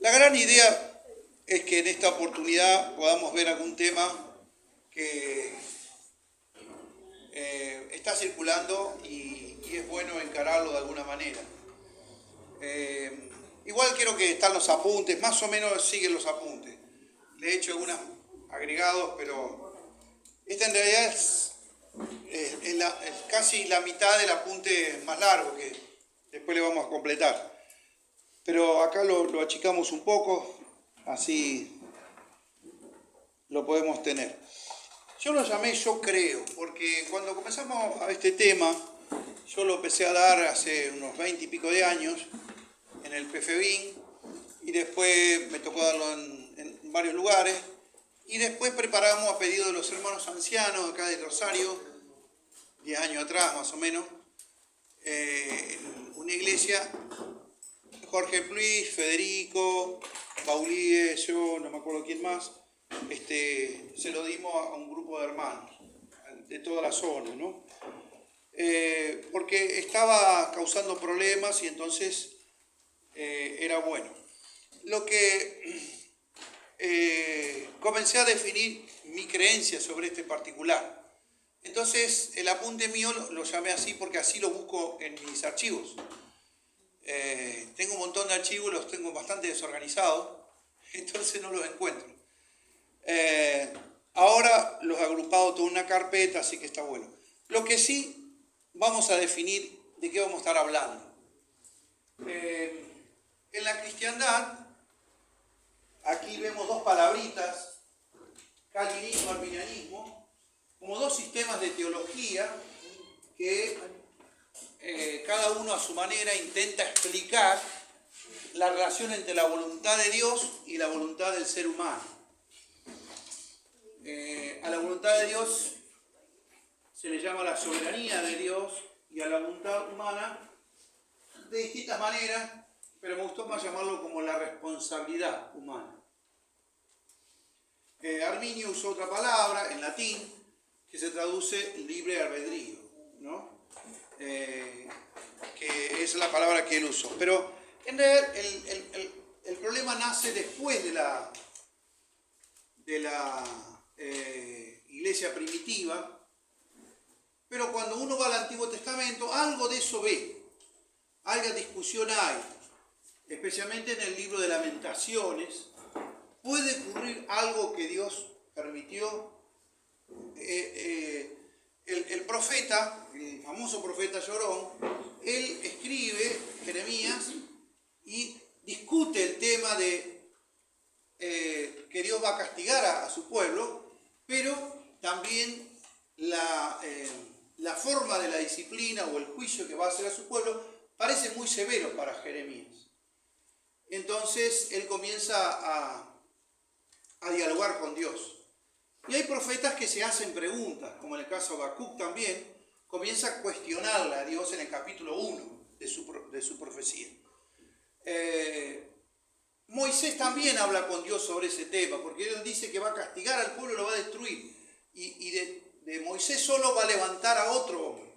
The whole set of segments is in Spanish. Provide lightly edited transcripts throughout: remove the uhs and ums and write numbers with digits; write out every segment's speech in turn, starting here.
La gran idea es que en esta oportunidad podamos ver algún tema que está circulando y es bueno encararlo de alguna manera. Igual quiero que están los apuntes, más o menos siguen los apuntes. Le he hecho algunos agregados, pero esta en realidad es casi la mitad del apunte más largo que después le vamos a completar. Pero acá lo achicamos un poco, así lo podemos tener. Yo lo llamé Yo Creo, porque cuando comenzamos a este tema, yo lo empecé a dar hace unos 20 y pico de años en el PFBIN, y después me tocó darlo en varios lugares, y después preparamos a pedido de los hermanos ancianos acá de Rosario, 10 años atrás más o menos, en una iglesia, Jorge Pluis, Federico, Paulie, yo, no me acuerdo quién más, se lo dimos a un grupo de hermanos de toda la zona, ¿no? Porque estaba causando problemas y entonces era bueno. Lo que comencé a definir mi creencia sobre este particular. Entonces el apunte mío lo llamé así porque así lo busco en mis archivos. Tengo un montón de archivos, los tengo bastante desorganizados, entonces no los encuentro. Ahora los he agrupado toda una carpeta, así que está bueno. Lo que sí, vamos a definir de qué vamos a estar hablando. En la cristiandad, aquí vemos dos palabritas, calvinismo, arminianismo, como dos sistemas de teología que cada uno a su manera intenta explicar la relación entre la voluntad de Dios y la voluntad del ser humano. A la voluntad de Dios se le llama la soberanía de Dios y a la voluntad humana de distintas maneras, pero me gustó más llamarlo como la responsabilidad humana. Arminio usó otra palabra en latín que se traduce libre albedrío, ¿no? Que es la palabra que él usó. Pero en realidad el problema nace después de la iglesia primitiva, pero cuando uno va al Antiguo Testamento, algo de eso ve, algo de discusión hay, especialmente en el libro de Lamentaciones. Puede ocurrir algo que Dios permitió. El profeta, el famoso profeta llorón, él escribe Jeremías y discute el tema de que Dios va a castigar a su pueblo, pero también la forma de la disciplina o el juicio que va a hacer a su pueblo parece muy severo para Jeremías. Entonces él comienza a dialogar con Dios. Y hay profetas que se hacen preguntas, como en el caso de Habacuc también, comienza a cuestionarle a Dios en el capítulo 1 de su profecía. Moisés también habla con Dios sobre ese tema, porque él dice que va a castigar al pueblo y lo va a destruir. Y de Moisés solo va a levantar a otro hombre,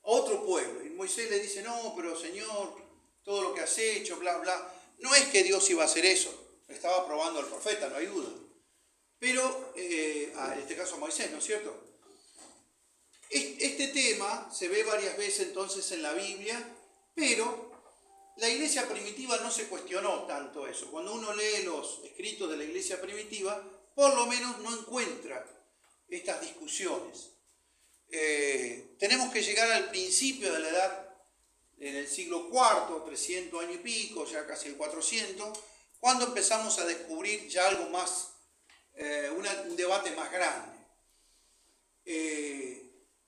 a otro pueblo. Y Moisés le dice, no, pero Señor, todo lo que has hecho, bla, bla. No es que Dios iba a hacer eso, estaba probando al profeta, no hay duda. Pero, en este caso Moisés, ¿no es cierto? Este tema se ve varias veces entonces en la Biblia, pero la iglesia primitiva no se cuestionó tanto eso. Cuando uno lee los escritos de la iglesia primitiva, por lo menos no encuentra estas discusiones. Tenemos que llegar al principio de la edad, en el siglo IV, 300 años y pico, ya casi el 400, cuando empezamos a descubrir ya algo más, un debate más grande.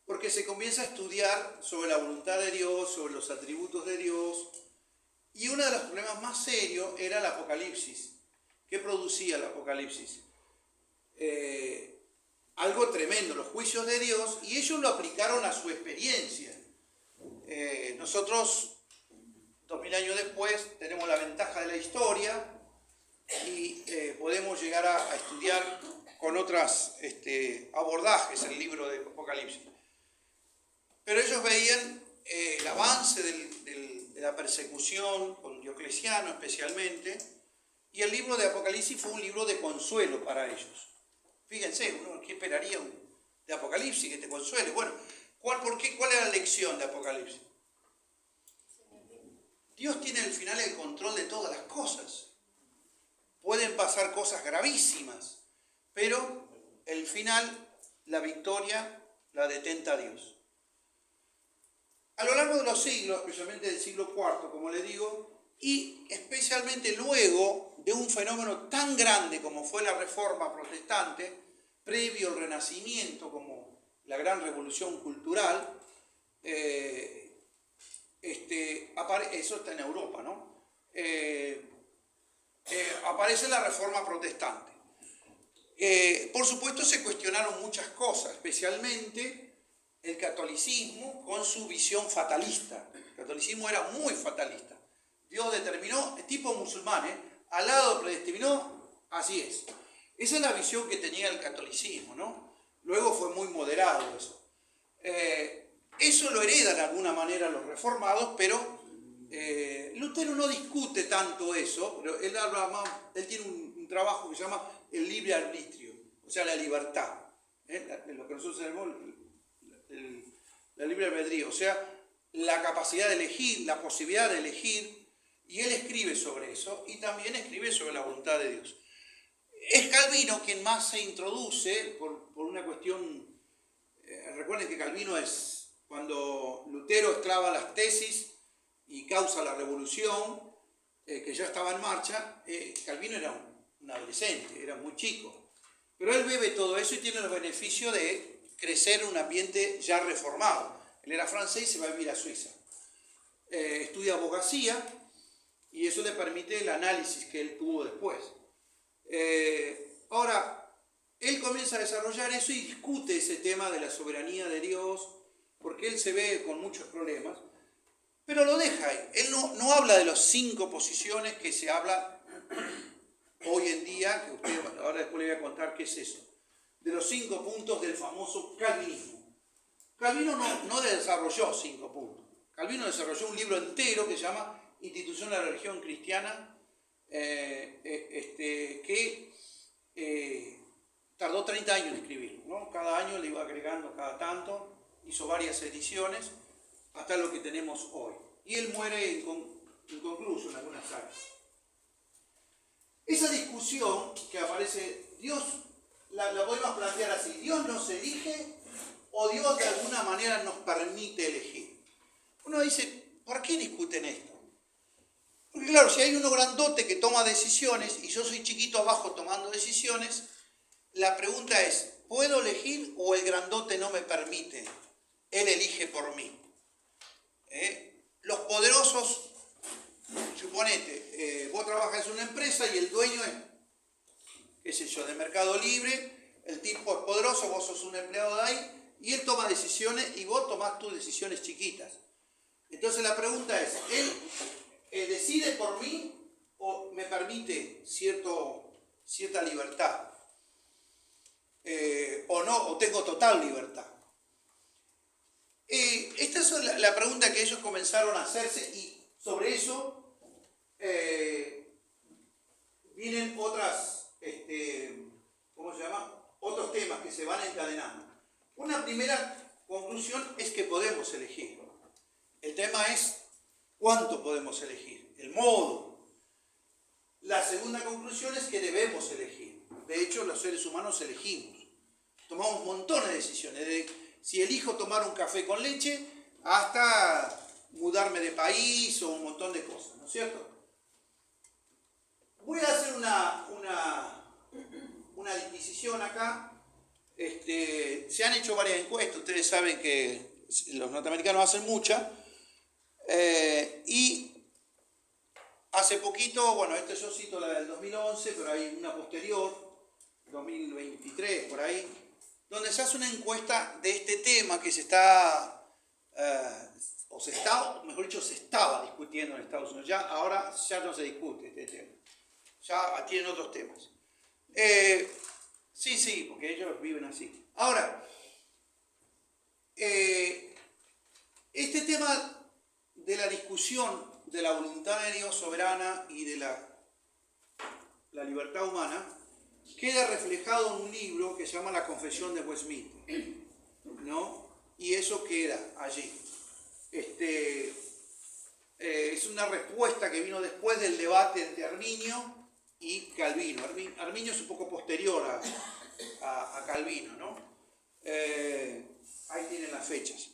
Porque se comienza a estudiar sobre la voluntad de Dios, sobre los atributos de Dios, y uno de los problemas más serios era el Apocalipsis. ¿Qué producía el Apocalipsis? Algo tremendo, los juicios de Dios, y ellos lo aplicaron a su experiencia. Nosotros, 2000 años después, tenemos la ventaja de la historia y podemos llegar a estudiar con otros abordajes el libro de Apocalipsis. Pero ellos veían el avance de la persecución, con Diocleciano especialmente, Y el libro de Apocalipsis fue un libro de consuelo para ellos. Fíjense, uno, ¿qué esperaría de Apocalipsis que te consuele? Bueno, ¿cuál era la lección de Apocalipsis? Dios tiene al final el control de todas las cosas. Pueden pasar cosas gravísimas, pero el final, la victoria, la detenta Dios. A lo largo de los siglos, especialmente del siglo IV, como le digo, y especialmente luego de un fenómeno tan grande como fue la Reforma Protestante, previo al Renacimiento, como la gran revolución cultural, eso está en Europa, ¿no? Aparece la Reforma Protestante. Por supuesto se cuestionaron muchas cosas, especialmente el catolicismo con su visión fatalista. El catolicismo era muy fatalista. Dios determinó, tipo musulmán, al lado predestinó, así es. Esa es la visión que tenía el catolicismo, ¿no? Luego fue muy moderado eso. Eso lo heredan de alguna manera los reformados, pero Lutero no discute tanto eso, pero él tiene un trabajo que se llama el libre arbitrio, o sea, la libertad, lo que nosotros tenemos, la libre albedrío, o sea, la capacidad de elegir, la posibilidad de elegir, y él escribe sobre eso, y también escribe sobre la voluntad de Dios. Es Calvino quien más se introduce por una cuestión, recuerden que Calvino es cuando Lutero esclava las tesis y causa la revolución, que ya estaba en marcha. Calvino era un adolescente, era muy chico, pero él bebe todo eso y tiene el beneficio de crecer en un ambiente ya reformado. Él era francés y se va a vivir a Suiza. Estudia abogacía y eso le permite el análisis que él tuvo después. Ahora, él comienza a desarrollar eso y discute ese tema de la soberanía de Dios, porque él se ve con muchos problemas, pero lo deja ahí. Él no habla de las 5 posiciones que se habla hoy en día, que usted, ahora después le voy a contar qué es eso, de los 5 puntos del famoso calvinismo. Calvino no desarrolló 5 puntos. Calvino desarrolló un libro entero que se llama Institución de la Religión Cristiana, que tardó 30 años en escribirlo, ¿no? Cada año le iba agregando cada tanto, hizo varias ediciones, hasta lo que tenemos hoy. Y él muere inconcluso en algunas áreas. Esa discusión que aparece, Dios, la podemos plantear así: ¿Dios nos elige o Dios de alguna manera nos permite elegir? Uno dice, ¿por qué discuten esto? Porque claro, si hay uno grandote que toma decisiones y yo soy chiquito abajo tomando decisiones, la pregunta es, ¿puedo elegir o el grandote no me permite? Él elige por mí. Los poderosos, suponete, vos trabajas en una empresa y el dueño es, qué sé yo, de Mercado Libre, el tipo es poderoso, vos sos un empleado de ahí, y él toma decisiones y vos tomás tus decisiones chiquitas. Entonces la pregunta es, ¿él decide por mí o me permite cierta libertad? O no, o tengo total libertad. Esta es la pregunta que ellos comenzaron a hacerse, y sobre eso vienen otras, ¿cómo se llama? Otros temas que se van encadenando. Una primera conclusión es que podemos elegir. El tema es cuánto podemos elegir, el modo. La segunda conclusión es que debemos elegir. De hecho, los seres humanos elegimos. Tomamos montones de decisiones, desde si elijo tomar un café con leche hasta mudarme de país o un montón de cosas, ¿no es cierto? Voy a hacer una disquisición acá. Se han hecho varias encuestas, ustedes saben que los norteamericanos hacen muchas, y hace poquito, bueno, yo cito la del 2011, pero hay una posterior, 2023, por ahí, donde se hace una encuesta de este tema que se estaba discutiendo en Estados Unidos. Ahora ya no se discute este tema, ya tienen otros temas. Sí, porque ellos viven así. Ahora, este tema de la discusión de la voluntad de Dios soberana y de la la libertad humana, queda reflejado en un libro que se llama La Confesión de Westminster, ¿no? Y eso queda allí. Es una respuesta que vino después del debate entre Arminio y Calvino. Arminio es un poco posterior a Calvino, ¿no? Ahí tienen las fechas.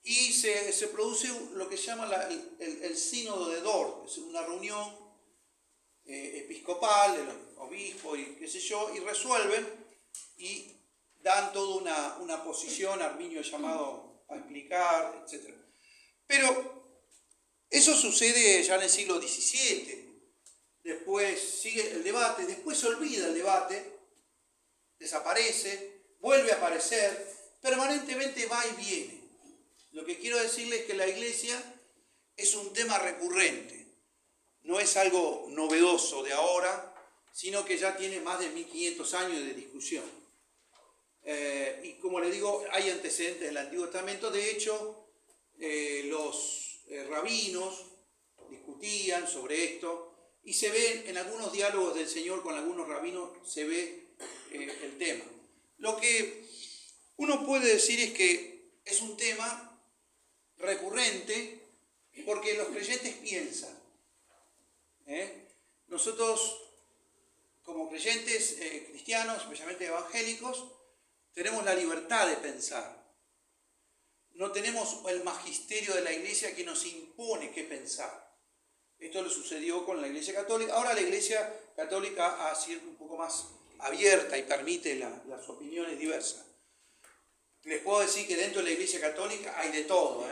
Y se produce lo que se llama el sínodo de Dort, es una reunión episcopal de los obispos y qué sé yo, y resuelven y dan toda una posición, Arminio es llamado a explicar, etc. Pero eso sucede ya en el siglo XVII, después sigue el debate, después se olvida el debate, desaparece, vuelve a aparecer, permanentemente va y viene. Lo que quiero decirles es que la Iglesia es un tema recurrente, no es algo novedoso de ahora, sino que ya tiene más de 1500 años de discusión. Y como les digo, hay antecedentes del Antiguo Testamento. De hecho, los rabinos discutían sobre esto y se ve en algunos diálogos del Señor con algunos rabinos, se ve el tema. Lo que uno puede decir es que es un tema recurrente porque los creyentes piensan. Nosotros, como creyentes cristianos, especialmente evangélicos, tenemos la libertad de pensar. No tenemos el magisterio de la Iglesia que nos impone qué pensar. Esto le sucedió con la Iglesia Católica. Ahora la Iglesia Católica ha sido un poco más abierta y permite las opiniones diversas. Les puedo decir que dentro de la Iglesia Católica hay de todo.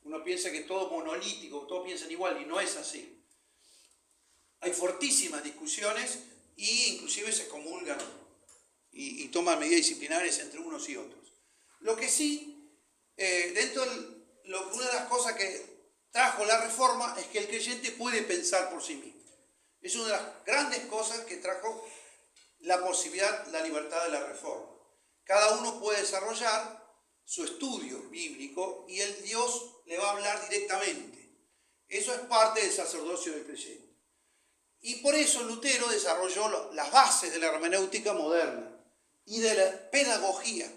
Uno piensa que es todo monolítico, todos piensan igual, y no es así. Hay fortísimas discusiones e inclusive se comulgan y toman medidas disciplinarias entre unos y otros. Lo que sí, una de las cosas que trajo la Reforma es que el creyente puede pensar por sí mismo. Es una de las grandes cosas que trajo la posibilidad, la libertad de la Reforma. Cada uno puede desarrollar su estudio bíblico y el Dios le va a hablar directamente. Eso es parte del sacerdocio del creyente. Y por eso Lutero desarrolló las bases de la hermenéutica moderna y de la pedagogía.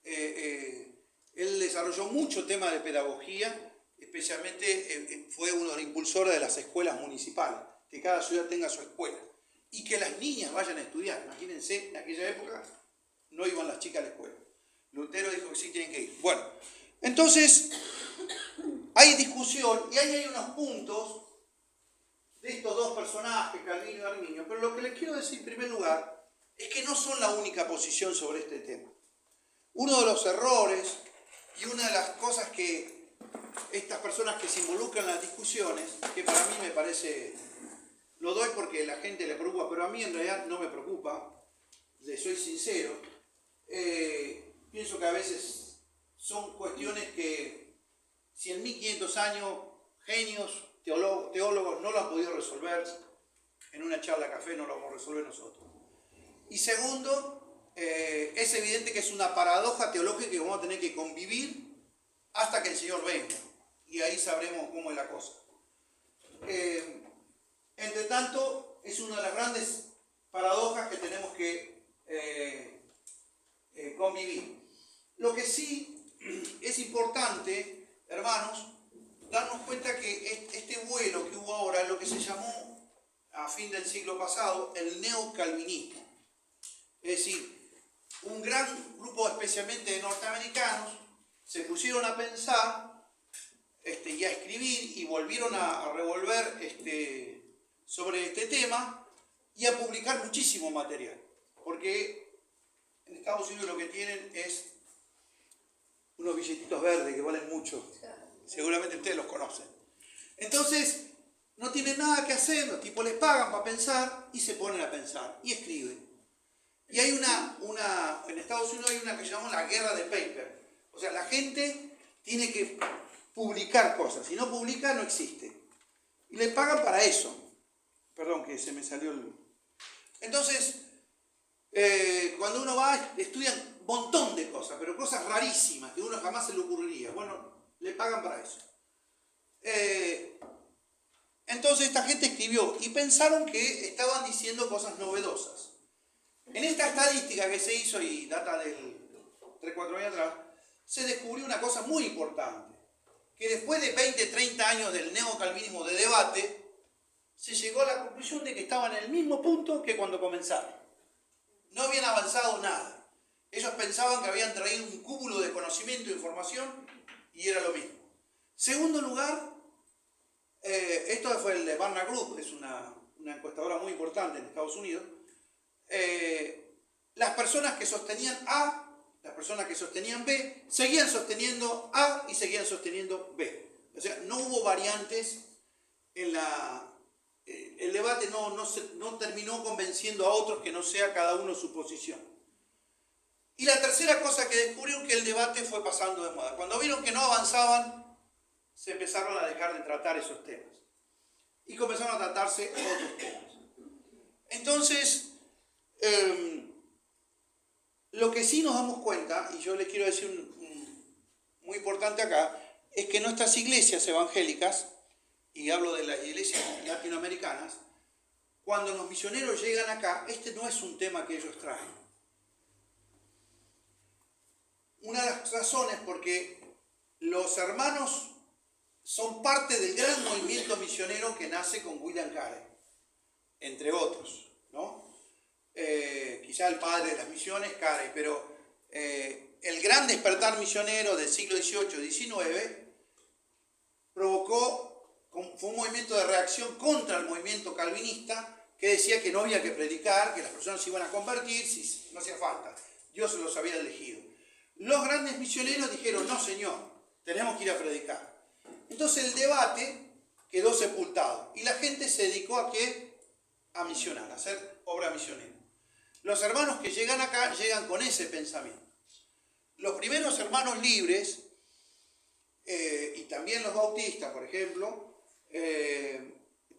Él desarrolló mucho tema de pedagogía, especialmente fue uno de los impulsores de las escuelas municipales, que cada ciudad tenga su escuela y que las niñas vayan a estudiar. Imagínense, en aquella época no iban las chicas a la escuela. Lutero dijo que sí tienen que ir. Bueno, entonces hay discusión y ahí hay unos puntos de estos dos personajes, Calvino y Arminio, pero lo que les quiero decir en primer lugar es que no son la única posición sobre este tema. Uno de los errores y una de las cosas que estas personas que se involucran en las discusiones, que para mí me parece, lo doy porque a la gente le preocupa, pero a mí en realidad no me preocupa, le soy sincero, pienso que a veces son cuestiones que si en 1500 años genios, teólogos no lo han podido resolver, en una charla de café no lo vamos a resolver nosotros. Y segundo, es evidente que es una paradoja teológica que vamos a tener que convivir hasta que el Señor venga. Y ahí sabremos cómo es la cosa. Entre tanto, es una de las grandes paradojas que tenemos que convivir. Lo que sí es importante, hermanos, darnos cuenta que este vuelo que hubo ahora es lo que se llamó a fin del siglo pasado el neocalvinismo. Es decir, un gran grupo especialmente de norteamericanos se pusieron a pensar y a escribir y volvieron a revolver sobre este tema y a publicar muchísimo material. Porque en Estados Unidos lo que tienen es unos billetitos verdes que valen mucho. Seguramente ustedes los conocen. Entonces, no tienen nada que hacer, los tipos les pagan para pensar y se ponen a pensar y escriben. Y hay en Estados Unidos hay una que se llama la guerra de paper. O sea, la gente tiene que publicar cosas. Si no publica, no existe. Y le pagan para eso. Perdón, que se me salió el... Entonces, cuando uno va, estudian un montón de cosas, pero cosas rarísimas que uno jamás se le ocurriría. Bueno, le pagan para eso. Entonces, Entonces esta gente escribió y pensaron que estaban diciendo cosas novedosas. En esta estadística que se hizo y data del 3-4 años atrás, se descubrió una cosa muy importante, que después de 20, 30 años del neocalvinismo de debate, se llegó a la conclusión de que estaban en el mismo punto que cuando comenzaron. No habían avanzado nada. Ellos pensaban que habían traído un cúmulo de conocimiento e información y era lo mismo. Segundo lugar, esto fue el de Barna Group, es una encuestadora muy importante en Estados Unidos. Las personas que sostenían A, las personas que sostenían B, seguían sosteniendo A y seguían sosteniendo B. O sea, no hubo variantes en el debate, no terminó convenciendo a otros que no sea cada uno su posición. Y la tercera cosa que descubrieron, que el debate fue pasando de moda. Cuando vieron que no avanzaban, se empezaron a dejar de tratar esos temas. Y comenzaron a tratarse otros temas. Entonces, lo que sí nos damos cuenta, y yo les quiero decir muy importante acá, es que nuestras iglesias evangélicas, y hablo de las iglesias latinoamericanas, cuando los misioneros llegan acá, este no es un tema que ellos traen. Una de las razones porque los hermanos son parte del gran movimiento misionero que nace con William Carey, entre otros, ¿no? Quizá el padre de las misiones, Carey, pero el gran despertar misionero del siglo XVIII-XIX fue un movimiento de reacción contra el movimiento calvinista que decía que no había que predicar, que las personas se iban a convertir, si no hacía falta, Dios los había elegido. Los grandes misioneros dijeron, no señor, tenemos que ir a predicar. Entonces el debate quedó sepultado y la gente se dedicó a ¿qué? A misionar, a hacer obra misionera. Los hermanos que llegan acá llegan con ese pensamiento. Los primeros hermanos libres, y también los bautistas, por ejemplo,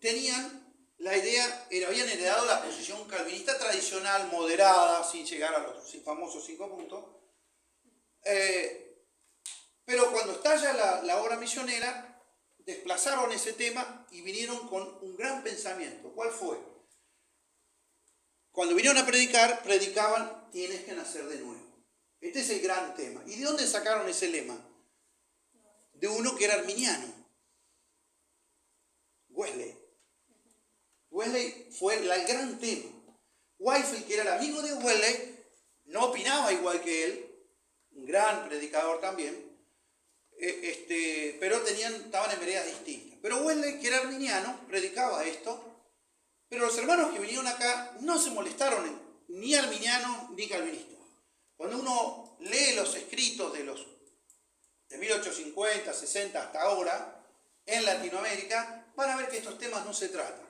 tenían la idea, habían heredado la posición calvinista tradicional, moderada, sin llegar a los famosos 5 puntos. Pero cuando estalla la obra misionera, desplazaron ese tema y vinieron con un gran pensamiento. ¿Cuál fue? Cuando vinieron a predicar, predicaban, tienes que nacer de nuevo. Este es el gran tema. ¿Y de dónde sacaron ese lema? De uno que era arminiano. Wesley. Wesley fue el gran tema. Whitefield, que era el amigo de Wesley, no opinaba igual que él, un gran predicador también, pero estaban en veredas distintas. Pero Wesley, que era arminiano, predicaba esto, pero los hermanos que vinieron acá no se molestaron ni arminianos ni calvinistas. Cuando uno lee los escritos de 1850, 60 hasta ahora, en Latinoamérica, van a ver que estos temas no se tratan.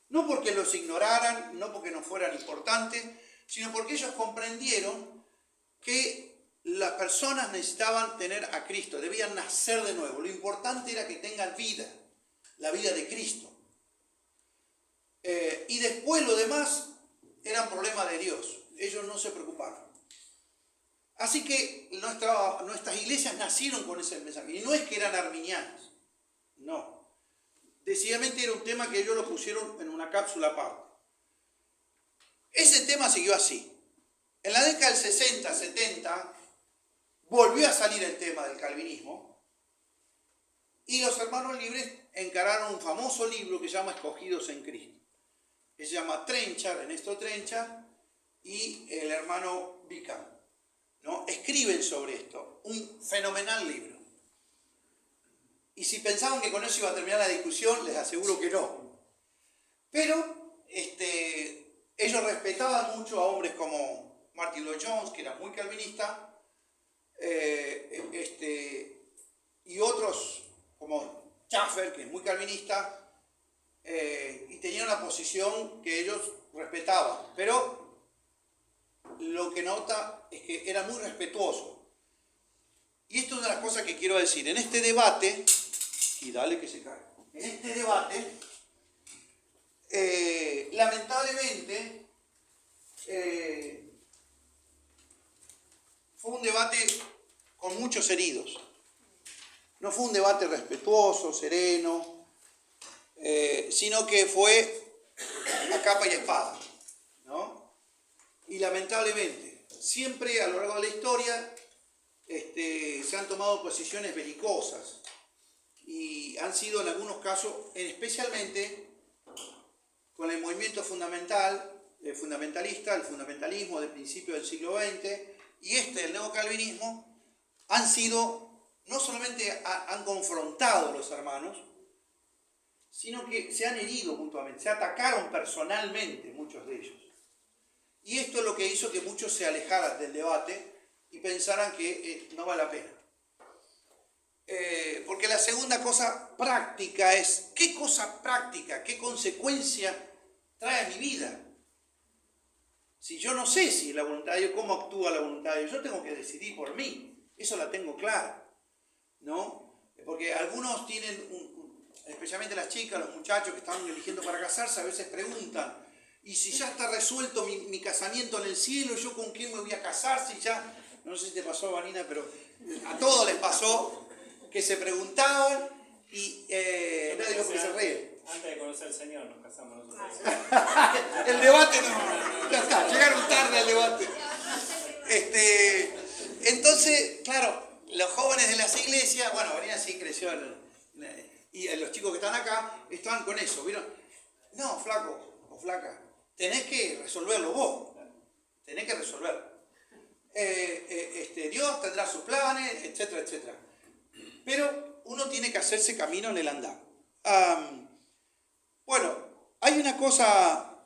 No porque los ignoraran, no porque no fueran importantes, sino porque ellos comprendieron que las personas necesitaban tener a Cristo, debían nacer de nuevo. Lo importante era que tengan vida, la vida de Cristo. Y después lo demás eran problemas de Dios. Ellos no se preocuparon. Así que nuestras iglesias nacieron con ese mensaje. Y no es que eran arminianos, no. Decididamente era un tema que ellos lo pusieron en una cápsula aparte. Ese tema siguió así. En la década del 60, 70, volvió a salir el tema del calvinismo y los hermanos libres encararon un famoso libro que se llama Escogidos en Cristo. Que se llama Trenchard, Ernesto Trenchard y el hermano Vicam, ¿no? Escriben sobre esto, un fenomenal libro. Y si pensaban que con eso iba a terminar la discusión, les aseguro que no. Pero ellos respetaban mucho a hombres como Martin Lloyd-Jones, que era muy calvinista, y otros como Schaffer, que es muy calvinista, y tenían una posición que ellos respetaban. Pero lo que nota es que era muy respetuoso. Y esto es una de las cosas que quiero decir. En este debate, y dale que se cae, en este debate, lamentablemente, fue un debate con muchos heridos. No fue un debate respetuoso, sereno, sino que fue a capa y espada, ¿no? Y lamentablemente, siempre a lo largo de la historia se han tomado posiciones belicosas y han sido en algunos casos, especialmente con el movimiento fundamentalista, el fundamentalismo del principio del siglo XX y el neocalvinismo, han sido, no solamente han confrontado a los hermanos, sino que se han herido mutuamente, se atacaron personalmente muchos de ellos. Y esto es lo que hizo que muchos se alejaran del debate y pensaran que no vale la pena. Porque la segunda cosa práctica es, ¿qué cosa práctica, qué consecuencia trae a mi vida? Si yo no sé si la voluntad de Dios, cómo actúa la voluntad de Dios, yo tengo que decidir por mí, eso la tengo clara, ¿no? Porque algunos tienen, especialmente las chicas, los muchachos que están eligiendo para casarse, a veces preguntan, ¿y si ya está resuelto mi casamiento en el cielo, yo con quién me voy a casar? Si ya, no sé si te pasó, Vanina, pero a todos les pasó que se preguntaban y nadie lo que se ríe. Antes de conocer al Señor nos casamos nosotros. El debate no, ya está, llegaron tarde al debate. Entonces, claro, los jóvenes de las iglesias, bueno, Vanina sí creció, y los chicos que están acá estaban con eso, ¿vieron? No, flaco o flaca, tenés que resolverlo vos, tenés que resolverlo. Dios tendrá sus planes, etcétera, etcétera. Pero uno tiene que hacerse camino en el andar. Bueno, hay una cosa,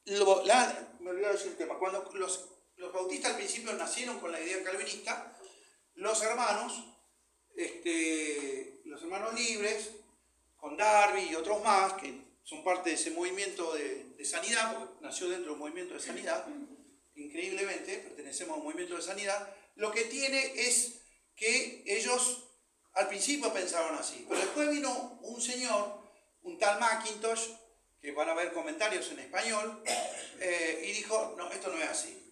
me olvidé decir el tema, cuando los bautistas al principio nacieron con la idea calvinista, los hermanos libres, con Darby y otros más, que son parte de ese movimiento de sanidad, porque nació dentro de un movimiento de sanidad, increíblemente, pertenecemos a un movimiento de sanidad, lo que tiene es que ellos al principio pensaron así, pero después vino un señor, un tal Mackintosh, que van a ver comentarios en español, y dijo, no, esto no es así.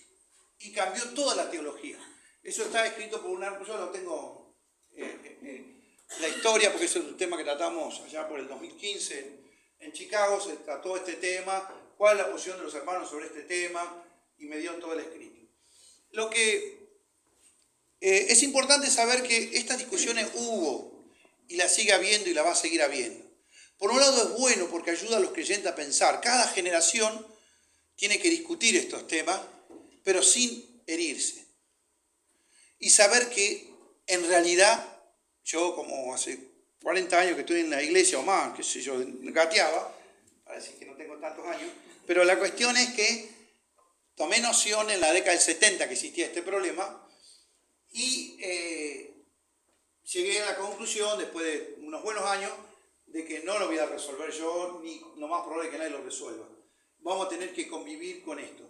Y cambió toda la teología. Eso está escrito por un árbol, yo lo tengo, la historia, porque eso es un tema que tratamos allá por el 2015 en Chicago, se trató este tema, cuál es la posición de los hermanos sobre este tema, y me dio todo el escrito. Lo que es importante saber que estas discusiones hubo, y la sigue habiendo y la va a seguir habiendo. Por un lado es bueno porque ayuda a los creyentes a pensar. Cada generación tiene que discutir estos temas, pero sin herirse. Y saber que en realidad, yo como hace 40 años que estoy en la iglesia o más, qué sé yo, gateaba, para decir que no tengo tantos años, pero la cuestión es que tomé noción en la década del 70 que existía este problema y llegué a la conclusión, después de unos buenos años, de que no lo voy a resolver yo, ni lo más probable es que nadie lo resuelva. Vamos a tener que convivir con esto.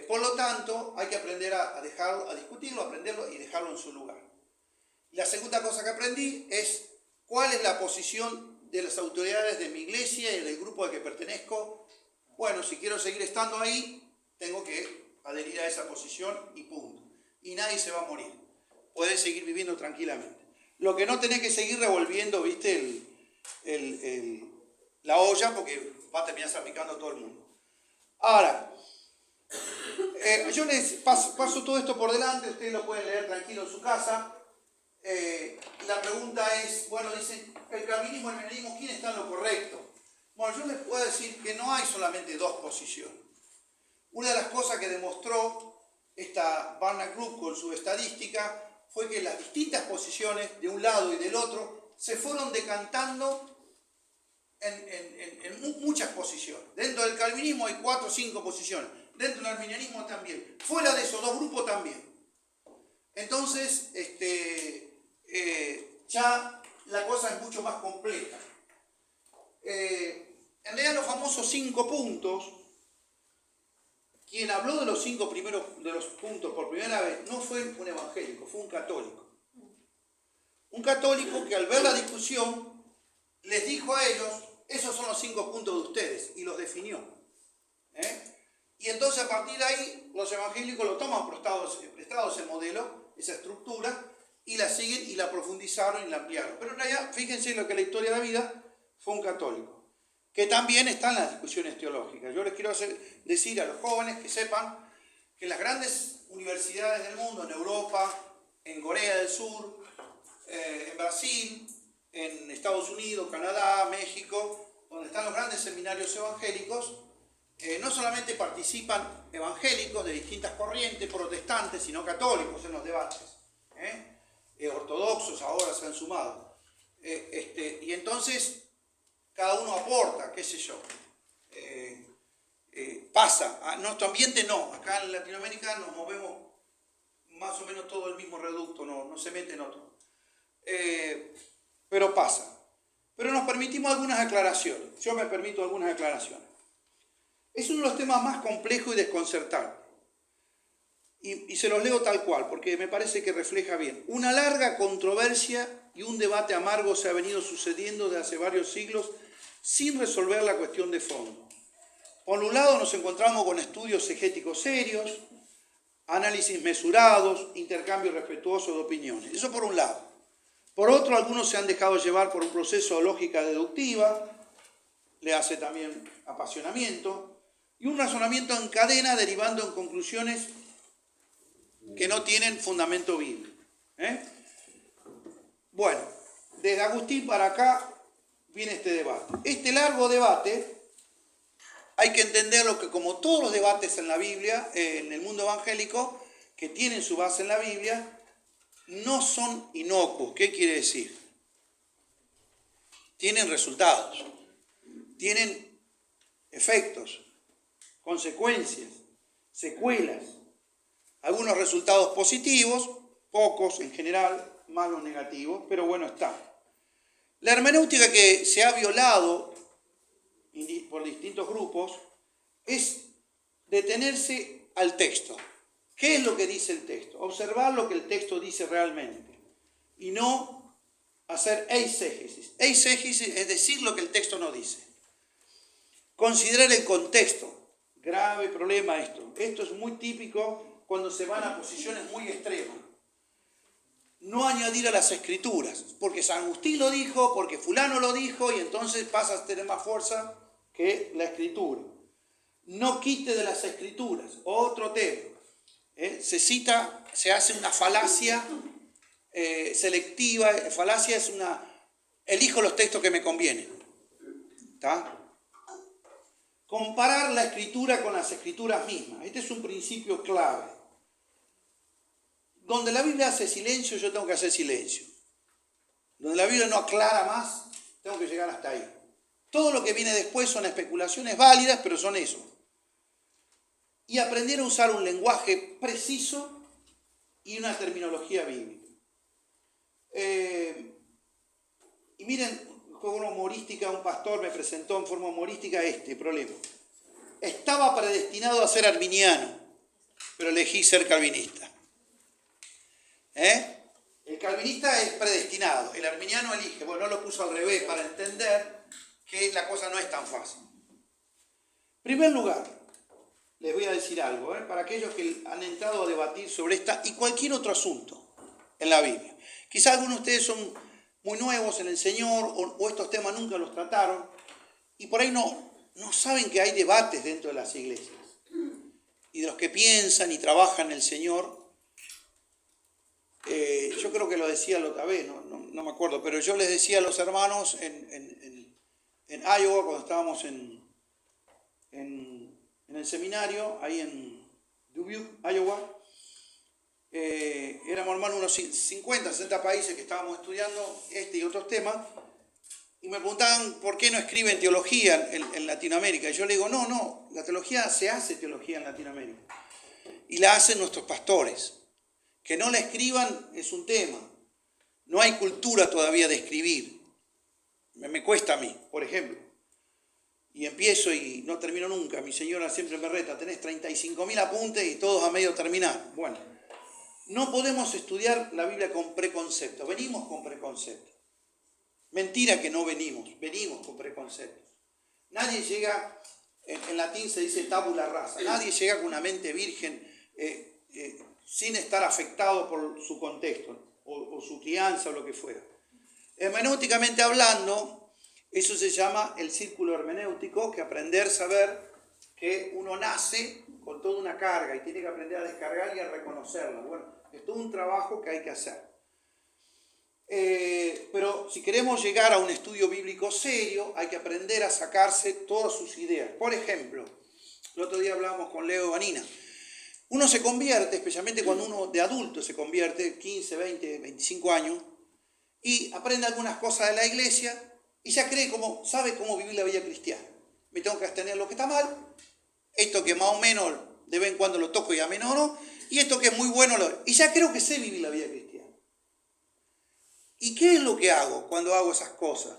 Por lo tanto, hay que aprender a discutirlo, aprenderlo y dejarlo en su lugar. La segunda cosa que aprendí es cuál es la posición de las autoridades de mi iglesia y del grupo al que pertenezco. Bueno, si quiero seguir estando ahí, tengo que adherir a esa posición y punto. Y nadie se va a morir. Puede seguir viviendo tranquilamente. Lo que no tenés que seguir revolviendo, viste, la olla, porque va a terminar salpicando a todo el mundo. Ahora, yo les paso todo esto por delante, ustedes lo pueden leer tranquilo en su casa. La pregunta es, bueno, dicen, el calvinismo y el arminianismo, ¿quién está en lo correcto? Bueno, yo les puedo decir que no hay solamente dos posiciones. Una de las cosas que demostró esta Barna Group con su estadística fue que las distintas posiciones de un lado y del otro se fueron decantando en muchas posiciones. Dentro del calvinismo hay 4 o 5 posiciones, dentro del arminianismo también, fuera de esos dos grupos también. Entonces, ya la cosa es mucho más compleja. En realidad los famosos 5 puntos, quien habló de los 5 primeros de los puntos por primera vez no fue un evangélico, fue un católico. Un católico que al ver la discusión les dijo a ellos, esos son los 5 puntos de ustedes, y los definió. Y entonces a partir de ahí los evangélicos lo toman prestado ese modelo, esa estructura, y la siguen y la profundizaron y la ampliaron. Pero en realidad, fíjense lo que la historia de la vida fue un católico, que también está en las discusiones teológicas. Yo les quiero decir a los jóvenes que sepan que las grandes universidades del mundo, en Europa, en Corea del Sur, en Brasil, en Estados Unidos, Canadá, México, donde están los grandes seminarios evangélicos, no solamente participan evangélicos de distintas corrientes, protestantes, sino católicos en los debates. Ortodoxos ahora se han sumado. Y entonces cada uno aporta, qué sé yo. Pasa, a nuestro ambiente no, acá en Latinoamérica nos movemos más o menos todo el mismo reducto, no se mete en otro. Pero pasa. Pero nos permitimos algunas aclaraciones. Yo me permito algunas aclaraciones. Es uno de los temas más complejos y desconcertantes. Y se los leo tal cual, porque me parece que refleja bien. Una larga controversia y un debate amargo se ha venido sucediendo desde hace varios siglos sin resolver la cuestión de fondo. Por un lado nos encontramos con estudios exegéticos serios, análisis mesurados, intercambio respetuoso de opiniones. Eso por un lado. Por otro, algunos se han dejado llevar por un proceso de lógica deductiva, le hace también apasionamiento, y un razonamiento en cadena derivando en conclusiones que no tienen fundamento bíblico. Bueno, desde Agustín para acá viene este debate. Este largo debate hay que entenderlo que como todos los debates en la Biblia, en el mundo evangélico, que tienen su base en la Biblia, no son inocuos. ¿Qué quiere decir? Tienen resultados, tienen efectos, consecuencias, secuelas, algunos resultados positivos, pocos en general, malos negativos, pero bueno está. La hermenéutica que se ha violado por distintos grupos es detenerse al texto. ¿Qué es lo que dice el texto? Observar lo que el texto dice realmente y no hacer eisegesis. Eisegesis es decir lo que el texto no dice. Considerar el contexto. Grave problema esto. Esto es muy típico cuando se van a posiciones muy extremas. No añadir a las escrituras, porque San Agustín lo dijo, porque fulano lo dijo, y entonces pasa a tener más fuerza que la escritura. No quite de las escrituras, otro tema. Se hace una falacia selectiva. Falacia es elijo los textos que me convienen. ¿Está? Comparar la escritura con las escrituras mismas. Este es un principio clave. Donde la Biblia hace silencio, yo tengo que hacer silencio. Donde la Biblia no aclara más, tengo que llegar hasta ahí. Todo lo que viene después son especulaciones válidas, pero son eso. Y aprender a usar un lenguaje preciso y una terminología bíblica. Y miren, forma humorística, un pastor me presentó en forma humorística este problema. Estaba predestinado a ser arminiano, pero elegí ser calvinista. El calvinista es predestinado, el arminiano elige. Bueno, no lo puso al revés para entender que la cosa no es tan fácil. En primer lugar, les voy a decir algo, para aquellos que han entrado a debatir sobre esta y cualquier otro asunto en la Biblia. Quizás algunos de ustedes son muy nuevos en el Señor o estos temas nunca los trataron y por ahí no saben que hay debates dentro de las iglesias. Y de los que piensan y trabajan en el Señor, yo creo que lo decía la otra vez, no me acuerdo, pero yo les decía a los hermanos en Iowa, cuando estábamos en el seminario, ahí en Dubuque, Iowa, éramos hermanos unos 50, 60 países que estábamos estudiando este y otros temas, y me preguntaban por qué no escriben teología en Latinoamérica. Y yo le digo, no, la teología se hace teología en Latinoamérica, y la hacen nuestros pastores. Que no la escriban es un tema. No hay cultura todavía de escribir. Me cuesta a mí, por ejemplo. Y empiezo y no termino nunca. Mi señora siempre me reta, tenés 35.000 apuntes y todos a medio terminar. Bueno, no podemos estudiar la Biblia con preconceptos. Venimos con preconceptos. Mentira que no venimos con preconceptos. Nadie llega, en latín se dice tabula rasa, nadie llega con una mente virgen sin estar afectado por su contexto o su crianza o lo que fuera. Hermenéuticamente hablando, Eso se llama el círculo hermenéutico, que aprender a saber que uno nace con toda una carga y tiene que aprender a descargar y a reconocerla. Bueno, es todo un trabajo que hay que hacer. Pero si queremos llegar a un estudio bíblico serio, hay que aprender a sacarse todas sus ideas. Por ejemplo, el otro día hablábamos con Leo Vanina. Uno se convierte, especialmente cuando uno de adulto se convierte, 15, 20, 25 años, y aprende algunas cosas de la iglesia y ya sabe cómo vivir la vida cristiana. Me tengo que abstener lo que está mal, esto que más o menos de vez en cuando lo toco y a menos no, y esto que es muy bueno, y ya creo que sé vivir la vida cristiana. ¿Y qué es lo que hago cuando hago esas cosas?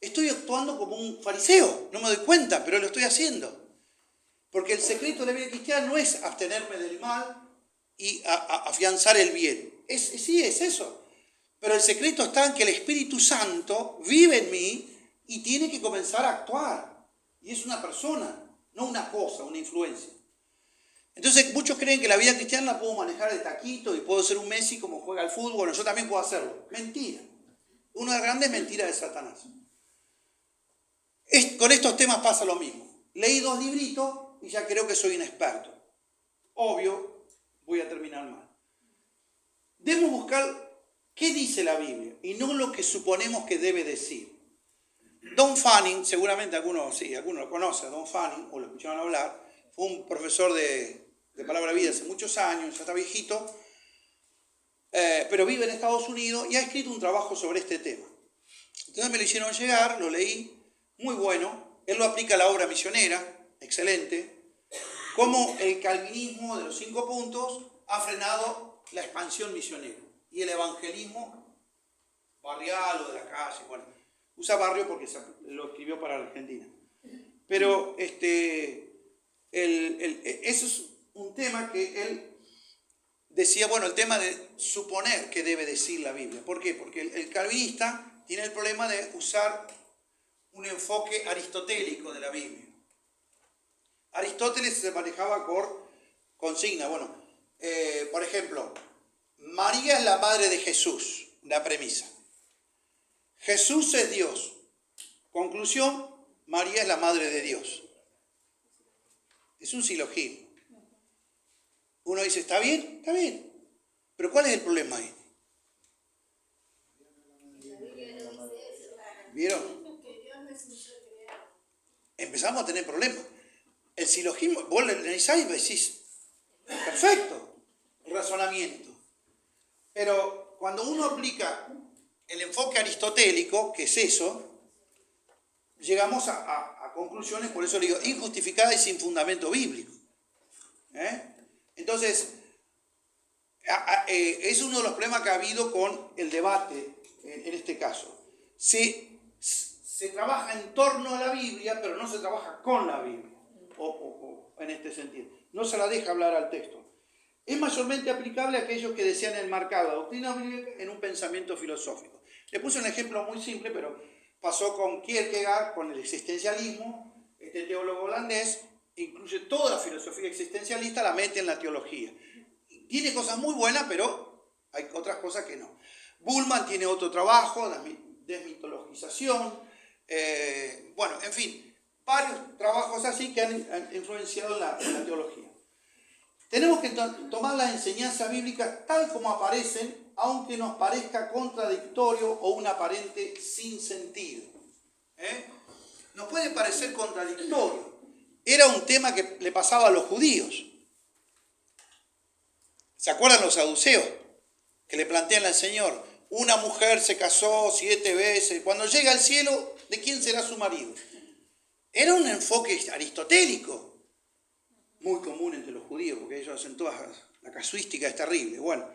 Estoy actuando como un fariseo, no me doy cuenta, pero lo estoy haciendo. Porque el secreto de la vida cristiana no es abstenerme del mal y afianzar el bien. Sí, es eso. Pero el secreto está en que el Espíritu Santo vive en mí y tiene que comenzar a actuar. Y es una persona, no una cosa, una influencia. Entonces muchos creen que la vida cristiana la puedo manejar de taquito y puedo ser un Messi como juega al fútbol. Bueno, yo también puedo hacerlo. Mentira. Una de las grandes mentiras de Satanás. Con estos temas pasa lo mismo. Leí 2 libritos y ya creo que soy un experto. Obvio, voy a terminar mal. Debemos buscar qué dice la Biblia y no lo que suponemos que debe decir. Don Fanning, seguramente algunos lo conocen, Don Fanning, o lo escucharon hablar, fue un profesor de Palabra Vida hace muchos años, ya está viejito, pero vive en Estados Unidos y ha escrito un trabajo sobre este tema. Entonces me lo hicieron llegar, lo leí, muy bueno. Él lo aplica a la obra misionera, excelente. Cómo el calvinismo de los 5 puntos ha frenado la expansión misionera y el evangelismo barrial o de la calle. Bueno, usa barrio porque lo escribió para la Argentina. Pero eso es un tema que él decía, bueno, el tema de suponer que debe decir la Biblia. ¿Por qué? Porque el calvinista tiene el problema de usar un enfoque aristotélico de la Biblia. Aristóteles se manejaba por consigna. Bueno, por ejemplo, María es la madre de Jesús, la premisa. Jesús es Dios. Conclusión, María es la madre de Dios. Es un silogismo. Uno dice, ¿está bien? Está bien. Pero ¿cuál es el problema ahí? ¿Vieron? Empezamos a tener problemas. El silogismo, vos le analizáis y decís, perfecto, el razonamiento. Pero cuando uno aplica el enfoque aristotélico, que es eso, llegamos a conclusiones, por eso le digo, injustificadas y sin fundamento bíblico. Entonces, es uno de los problemas que ha habido con el debate en este caso. Se trabaja en torno a la Biblia, pero no se trabaja con la Biblia, o en este sentido. No se la deja hablar al texto. Es mayormente aplicable a aquellos que desean enmarcar la doctrina bíblica en un pensamiento filosófico. Le puse un ejemplo muy simple, pero pasó con Kierkegaard, con el existencialismo. Este teólogo holandés incluye toda la filosofía existencialista, la mete en la teología. Tiene cosas muy buenas, pero hay otras cosas que no. Bullman tiene otro trabajo, desmitologización. Bueno, en fin, varios trabajos así que han influenciado en la teología. Tenemos que tomar las enseñanzas bíblicas tal como aparecen, aunque nos parezca contradictorio o un aparente sinsentido. Nos puede parecer contradictorio. Era un tema que le pasaba a los judíos. ¿Se acuerdan los saduceos? Que le plantean al Señor, una mujer se casó 7 veces, cuando llega al cielo, ¿de quién será su marido? Era un enfoque aristotélico, muy común entre los judíos, porque ellos hacen toda la casuística, es terrible. Bueno,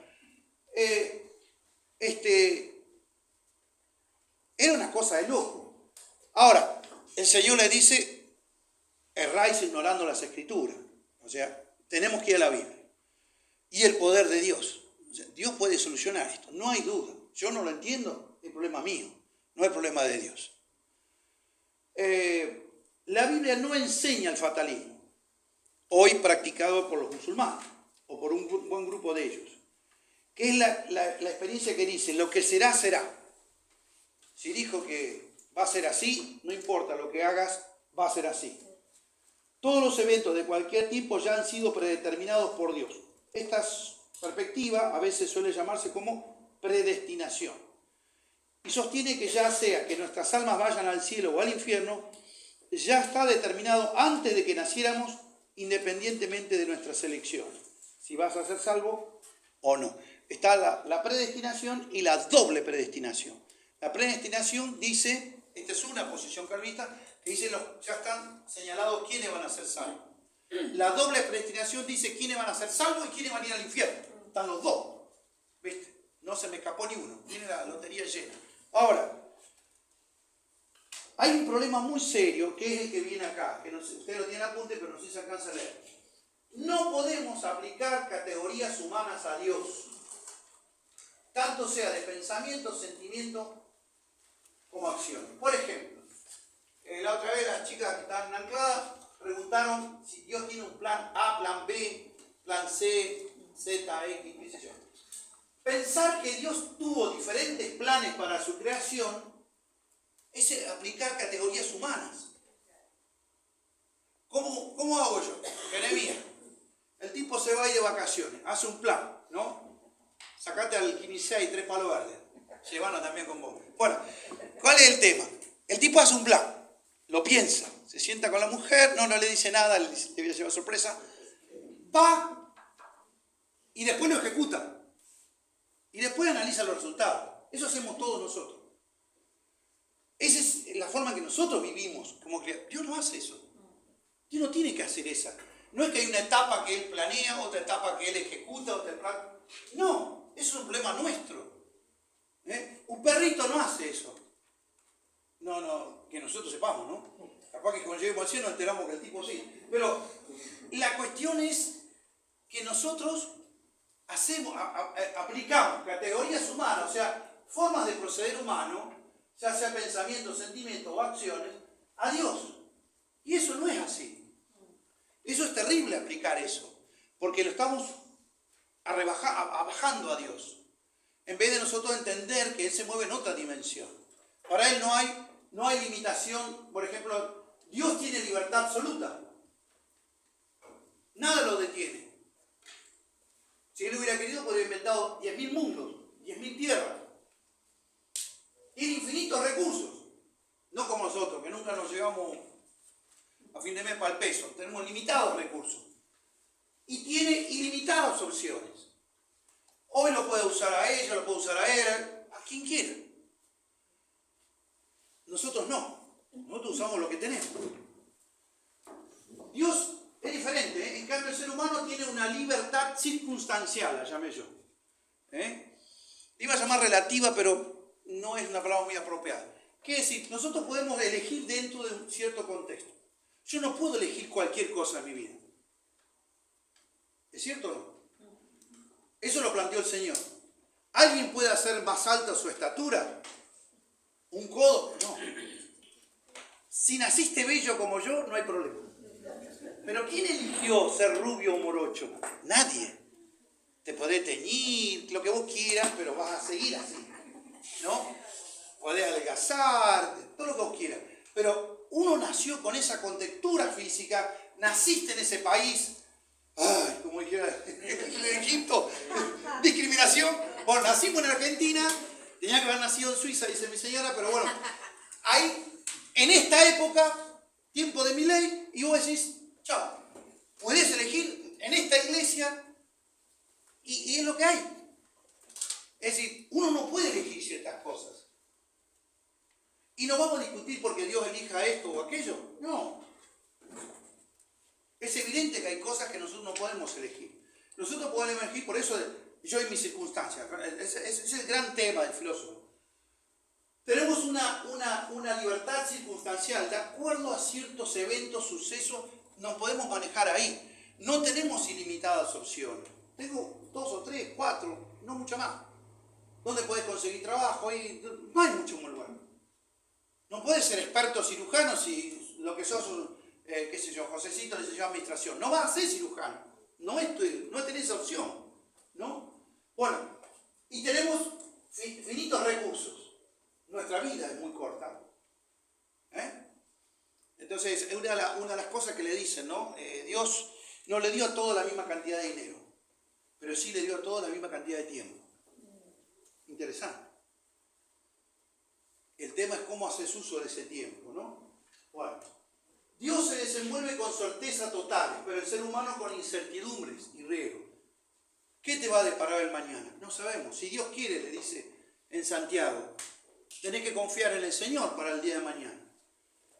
era una cosa de loco. Ahora, el Señor le dice, erráis ignorando las Escrituras. O sea, tenemos que ir a la Biblia. Y el poder de Dios. O sea, Dios puede solucionar esto, no hay duda. Yo no lo entiendo, es problema mío, no es problema de Dios. La Biblia no enseña el fatalismo, hoy practicado por los musulmanes, o por un buen grupo de ellos, que es la experiencia que dice, lo que será, será. Si dijo que va a ser así, no importa lo que hagas, va a ser así. Todos los eventos de cualquier tipo ya han sido predeterminados por Dios. Esta perspectiva a veces suele llamarse como predestinación. Y sostiene que ya sea que nuestras almas vayan al cielo o al infierno, ya está determinado antes de que naciéramos, independientemente de nuestras elecciones. Si vas a ser salvo o no. Está la predestinación y la doble predestinación. La predestinación dice, esta es una posición calvinista, que dice ya están señalados quiénes van a ser salvos. La doble predestinación dice quiénes van a ser salvos y quiénes van a ir al infierno. Están los dos. ¿Viste? No se me escapó ni uno. Tiene la lotería llena. Ahora, hay un problema muy serio, que es el que viene acá, que no sé, ustedes lo tienen apunte, pero no sé si se alcanza a leer. No podemos aplicar categorías humanas a Dios, tanto sea de pensamiento, sentimiento, como acción. Por ejemplo, la otra vez las chicas que estaban ancladas preguntaron si Dios tiene un plan A, plan B, plan C, Z, X, qué sé yo. Pensar que Dios tuvo diferentes planes para su creación es aplicar categorías humanas. ¿Cómo hago yo? Jeremías, el tipo se va a ir de vacaciones, hace un plan, ¿no? Sacate al Quinicea y 3 palos verdes. Llévanos también con vos. Bueno, ¿cuál es el tema? El tipo hace un plan, lo piensa, se sienta con la mujer, no le dice nada, le voy a llevar sorpresa, va y después lo ejecuta. Y después analiza los resultados. Eso hacemos todos nosotros. Esa es la forma en que nosotros vivimos como criaturas. Dios no hace eso. Dios no tiene que hacer esa. No es que hay una etapa que Él planea, otra etapa que Él ejecuta, otra etapa... No, eso es un problema nuestro. Un perrito no hace eso. No, que nosotros sepamos, ¿no? Capaz que cuando lleguemos al cielo nos enteramos que el tipo sí. Pero la cuestión es que nosotros aplicamos categorías humanas, o sea, formas de proceder humano, ya sea pensamiento, sentimiento o acciones, a Dios. Y eso no es así. Eso es terrible aplicar eso, porque lo estamos bajando a Dios, en vez de nosotros entender que Él se mueve en otra dimensión. Para Él no hay limitación. Por ejemplo, Dios tiene libertad absoluta. Nada lo detiene. Si Él hubiera querido, podría haber inventado 10.000 mundos, 10.000 tierras. Tiene infinitos recursos. No como nosotros, que nunca nos llegamos a fin de mes para el peso. Tenemos limitados recursos. Y tiene ilimitadas opciones. Hoy lo puede usar a ella, lo puede usar a él, a quien quiera. Nosotros no. Nosotros usamos lo que tenemos. Dios es diferente, ¿eh? En cambio el ser humano tiene una libertad circunstancial, la llamé yo. Le iba a llamar relativa, pero no es una palabra muy apropiada. ¿Qué decir? Nosotros podemos elegir dentro de un cierto contexto. Yo no puedo elegir cualquier cosa en mi vida. ¿Es cierto o no? Eso lo planteó el Señor. ¿Alguien puede hacer más alta su estatura? ¿Un codo? No. Si naciste bello como yo, no hay problema. Pero ¿quién eligió ser rubio o morocho? Nadie. Te podés teñir, lo que vos quieras, pero vas a seguir así, ¿no? Podés adelgazar, todo lo que vos quieras. Pero uno nació con esa contextura física, naciste en ese país, ay, como dijera en Egipto, discriminación. Bueno, nacimos en Argentina, tenía que haber nacido en Suiza, dice mi señora, pero bueno, ahí, en esta época, tiempo de Milei, y vos decís, chao, podés elegir en esta iglesia, y es lo que hay. Es decir, uno no puede elegir ciertas cosas. Y no vamos a discutir porque Dios elija esto o aquello. No. Es evidente que hay cosas que nosotros no podemos elegir. Nosotros podemos elegir, por eso yo y mis circunstancias. Es el gran tema del filósofo. Tenemos una libertad circunstancial. De acuerdo a ciertos eventos, sucesos, nos podemos manejar ahí. No tenemos ilimitadas opciones. Tengo 2 o 3, 4, no mucho más. ¿Dónde puedes conseguir trabajo? Ahí no hay mucho en un lugar. No puedes ser experto cirujano si lo que sos, qué sé yo, Josecito le llama administración. No vas a ser cirujano. No tenés esa opción, ¿no? Bueno, y tenemos finitos recursos. Nuestra vida es muy corta. Entonces, es una de las cosas que le dicen, ¿no? Dios no le dio a todos la misma cantidad de dinero, pero sí le dio a todos la misma cantidad de tiempo. Interesante. El tema es cómo haces uso de ese tiempo, ¿no? Bueno, Dios se desenvuelve con certeza total, pero el ser humano con incertidumbres y riesgos. ¿Qué te va a deparar el mañana? No sabemos. Si Dios quiere, le dice en Santiago, tenés que confiar en el Señor para el día de mañana.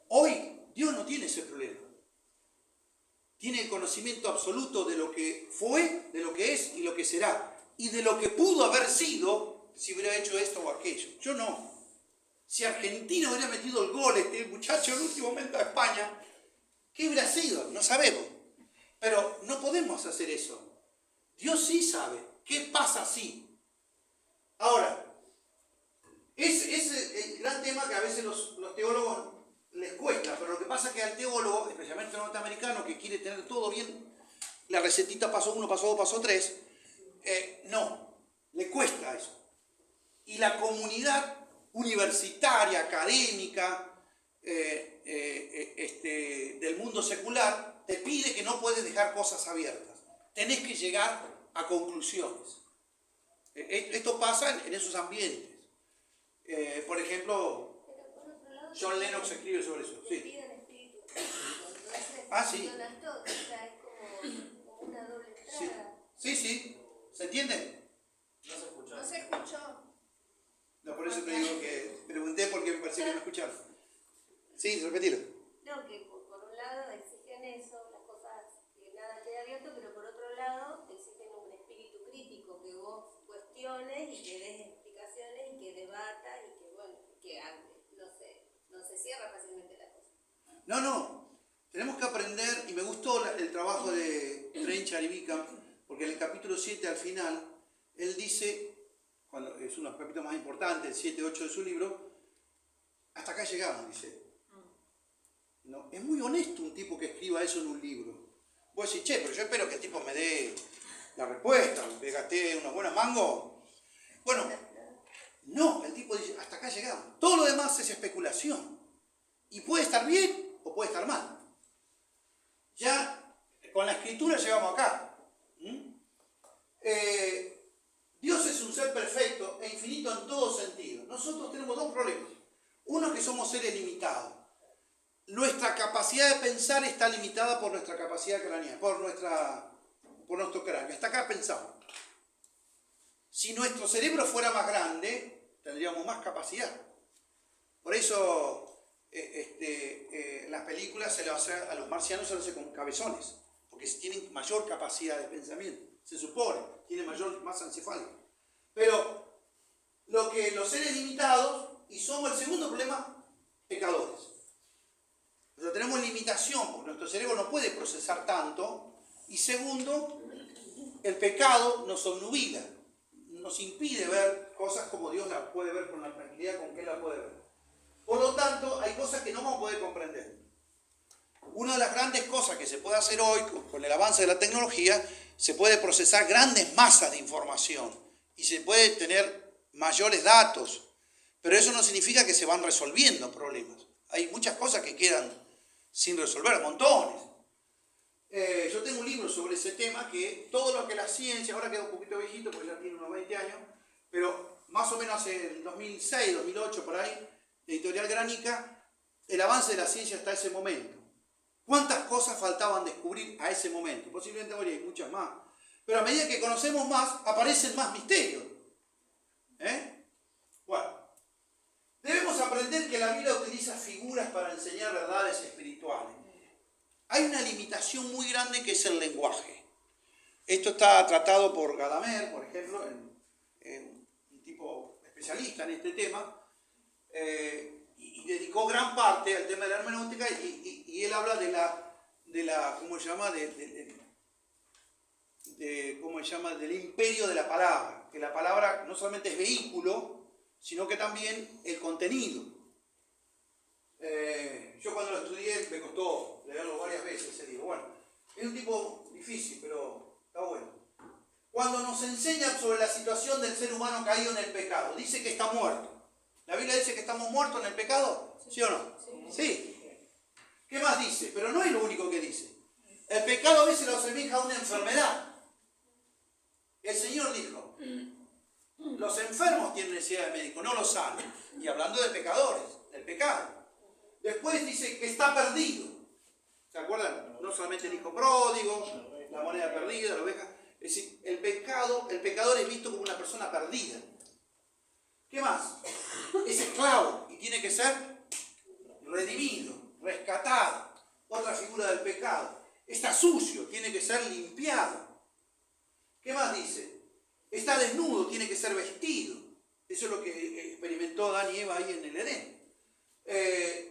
Hoy Dios no tiene ese problema. Tiene el conocimiento absoluto de lo que fue, de lo que es y lo que será. Y de lo que pudo haber sido si hubiera hecho esto o aquello. Yo no. Si Argentina hubiera metido el gol, este muchacho en el último momento a España, ¿qué hubiera sido? No sabemos. Pero no podemos hacer eso. Dios sí sabe. ¿Qué pasa si? Ahora, es el gran tema que a veces los teólogos les cuesta, pero lo que pasa es que al teólogo, especialmente el norteamericano, que quiere tener todo bien, la recetita paso 1, paso 2, paso 3, no, le cuesta eso. Y la comunidad universitaria, académica, del mundo secular, te pide que no puedes dejar cosas abiertas. Tenés que llegar a conclusiones. Esto pasa en esos ambientes. Por ejemplo, John Lennox escribe sobre eso. Sí. Ah, sí. Sí. ¿Se entiende? No se escuchó. No se escuchó. No, por eso te digo que pregunté porque me parecía que no escucharon. Sí, repetilo. No, que por un lado exigen eso, las cosas que nada quede abierto, pero por otro lado exigen un espíritu crítico, que vos cuestiones y que des explicaciones y que debatas y que, bueno, que no se cierra fácilmente la cosa. No. Tenemos que aprender, y me gustó el trabajo de Trent Charibika, porque en el capítulo 7 al final, él dice, cuando es uno de los capítulos más importantes, el 7-8 de su libro, hasta acá llegamos, dice. No, es muy honesto un tipo que escriba eso en un libro. Vos decís, che, pero yo espero que el tipo me dé la respuesta, me gasté unos buenos mangos. Bueno, no, el tipo dice, hasta acá llegamos. Todo lo demás es especulación. Y puede estar bien o puede estar mal. Ya con la escritura llegamos acá. Dios es un ser perfecto e infinito en todo sentido. Nosotros tenemos dos problemas. Uno, que somos seres limitados. Nuestra capacidad de pensar está limitada por nuestra capacidad craneal, por nuestro cráneo. Hasta acá pensamos. Si nuestro cerebro fuera más grande, tendríamos más capacidad. Por eso las películas a los marcianos se les hace con cabezones, porque tienen mayor capacidad de pensamiento, se supone, tienen mayor masa encefálica. Pero los seres limitados, y somos el segundo problema, pecadores. O sea, tenemos limitación, porque nuestro cerebro no puede procesar tanto, y segundo, el pecado nos obnubila, nos impide ver cosas como Dios las puede ver con la tranquilidad con que Él las puede ver. Por lo tanto, hay cosas que no vamos a poder comprender. Una de las grandes cosas que se puede hacer hoy, con el avance de la tecnología, se puede procesar grandes masas de información y se puede tener mayores datos, pero eso no significa que se van resolviendo problemas. Hay muchas cosas que quedan sin resolver, montones. Yo tengo un libro sobre ese tema, que todo lo que la ciencia, ahora queda un poquito viejito porque ya tiene unos 20 años, pero más o menos en 2006, 2008, por ahí, Editorial Gránica, el avance de la ciencia hasta ese momento. ¿Cuántas cosas faltaban descubrir a ese momento? Posiblemente hoy hay muchas más. Pero a medida que conocemos más, aparecen más misterios. Bueno, debemos aprender que la Biblia utiliza figuras para enseñar verdades espirituales. Hay una limitación muy grande que es el lenguaje. Esto está tratado por Gadamer, por ejemplo, un tipo especialista en este tema, y dedicó gran parte al tema de la hermenéutica, y él habla ¿cómo se llama? ¿Cómo se llama? Del imperio de la palabra, que la palabra no solamente es vehículo, sino que también el contenido. Yo cuando lo estudié me costó leerlo varias veces, y digo, bueno, es un tipo difícil, pero está bueno. Cuando nos enseña sobre la situación del ser humano caído en el pecado, dice que está muerto. ¿La Biblia dice que estamos muertos en el pecado? ¿Sí o no? Sí. ¿Qué más más dice? Pero no es lo único que dice. El pecado a veces lo asemeja a una enfermedad. El Señor dijo, los enfermos tienen necesidad de médico, no los sanos. Y hablando de pecadores, del pecado. Después dice que está perdido. ¿Se acuerdan? No solamente el hijo pródigo, la moneda perdida, la oveja. Es decir, el pecador es visto como una persona perdida. ¿Qué más? Es esclavo y tiene que ser redimido, rescatado. Otra figura del pecado. Está sucio, tiene que ser limpiado. ¿Qué más dice? Está desnudo, tiene que ser vestido. Eso es lo que experimentó Adán y Eva ahí en el Edén.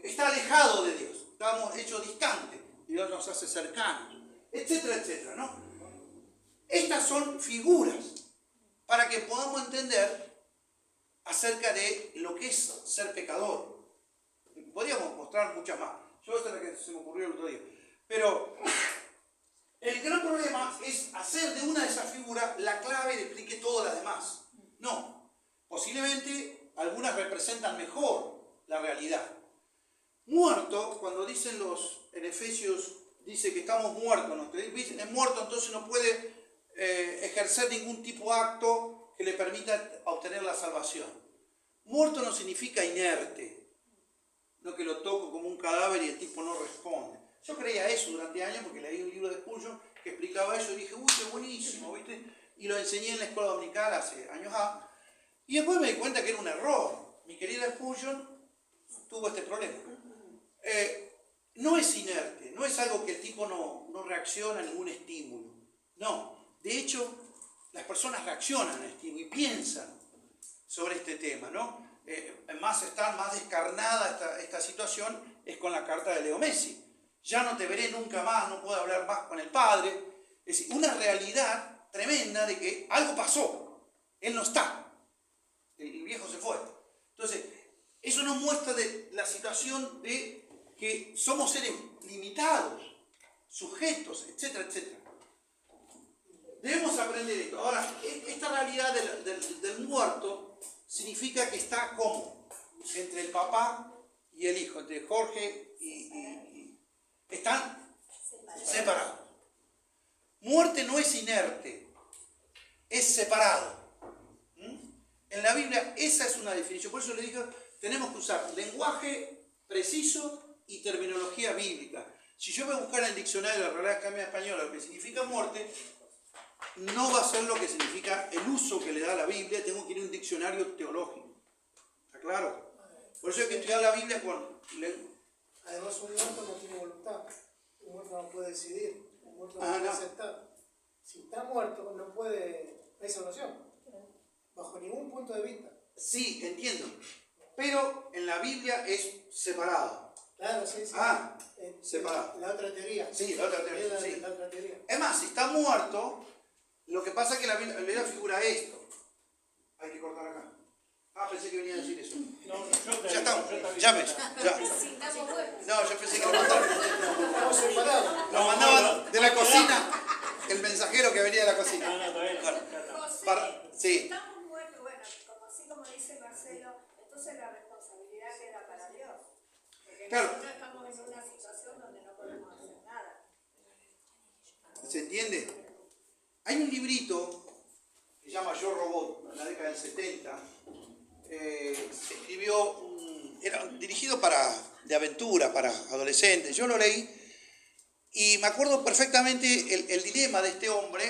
Está alejado de Dios. Estamos hechos distantes. Dios nos hace cercanos. Etcétera, etcétera, ¿no? Estas son figuras para que podamos entender acerca de lo que es ser pecador. Podríamos mostrar muchas más. Yo esta es la que se me ocurrió el otro día. Pero el gran problema es hacer de una de esas figuras la clave y explique todas las demás. No. Posiblemente algunas representan mejor la realidad. Muerto, cuando dicen en Efesios, dice que estamos muertos. ¿No? Dicen, es muerto, entonces no puede ejercer ningún tipo de acto que le permita obtener la salvación. Muerto no significa inerte. No que lo toco como un cadáver y el tipo no responde. Yo creía eso durante años porque leí un libro de Spurgeon que explicaba eso y dije, uy, qué buenísimo, ¿viste? Y lo enseñé en la escuela dominical hace años ya. Y después me di cuenta que era un error. Mi querida Spurgeon tuvo este problema. No es inerte, no es algo que el tipo no reacciona a ningún estímulo. No, de hecho, las personas reaccionan al estímulo y piensan sobre este tema, ¿no? Está más descarnada esta situación es con la carta de Leo Messi. Ya no te veré nunca más, no puedo hablar más con el Padre. Es decir, una realidad tremenda de que algo pasó. Él no está. El viejo se fue. Entonces, eso nos muestra de la situación de que somos seres limitados, sujetos, etcétera, etcétera. Debemos aprender esto. Ahora, esta realidad del muerto significa que está como entre el papá y el hijo, entre Jorge y están separados. Muerte no es inerte, es separado. En la Biblia esa es una definición. Por eso le digo, tenemos que usar lenguaje preciso y terminología bíblica. Si yo voy a buscar en el diccionario de la Real Academia Española lo que significa muerte, no va a ser lo que significa el uso que le da la Biblia. Tengo que ir a un diccionario teológico. ¿Está claro? Por eso hay que estudiar la Biblia con... Además, un muerto no tiene voluntad. Un muerto no puede decidir. Un muerto no puede aceptar. Si está muerto, no hay salvación. Bajo ningún punto de vista. Sí, entiendo. Pero en la Biblia es separado. Claro, sí, sí. Separado. La otra teoría. Sí, la otra teoría. Sí. La otra teoría. Es más, si está muerto, lo que pasa es que la Biblia figura esto. Hay que cortar acá. Pensé que venía a decir eso. No, Ya estamos. Ya ves. Ya. No, yo pensé que lo mandaban. Estamos separados. Lo mandaban de la cocina. El mensajero que venía de la cocina. No, todavía no. Sí. Estamos muertos, bueno, como dice Marcelo, entonces la responsabilidad queda para Dios. Porque Claro. nosotros estamos en una situación donde no podemos hacer nada. ¿Se entiende? Hay un librito que se llama Yo Robot, en la década del 70. Se escribió, era dirigido de aventura para adolescentes. Yo lo leí y me acuerdo perfectamente el dilema de este hombre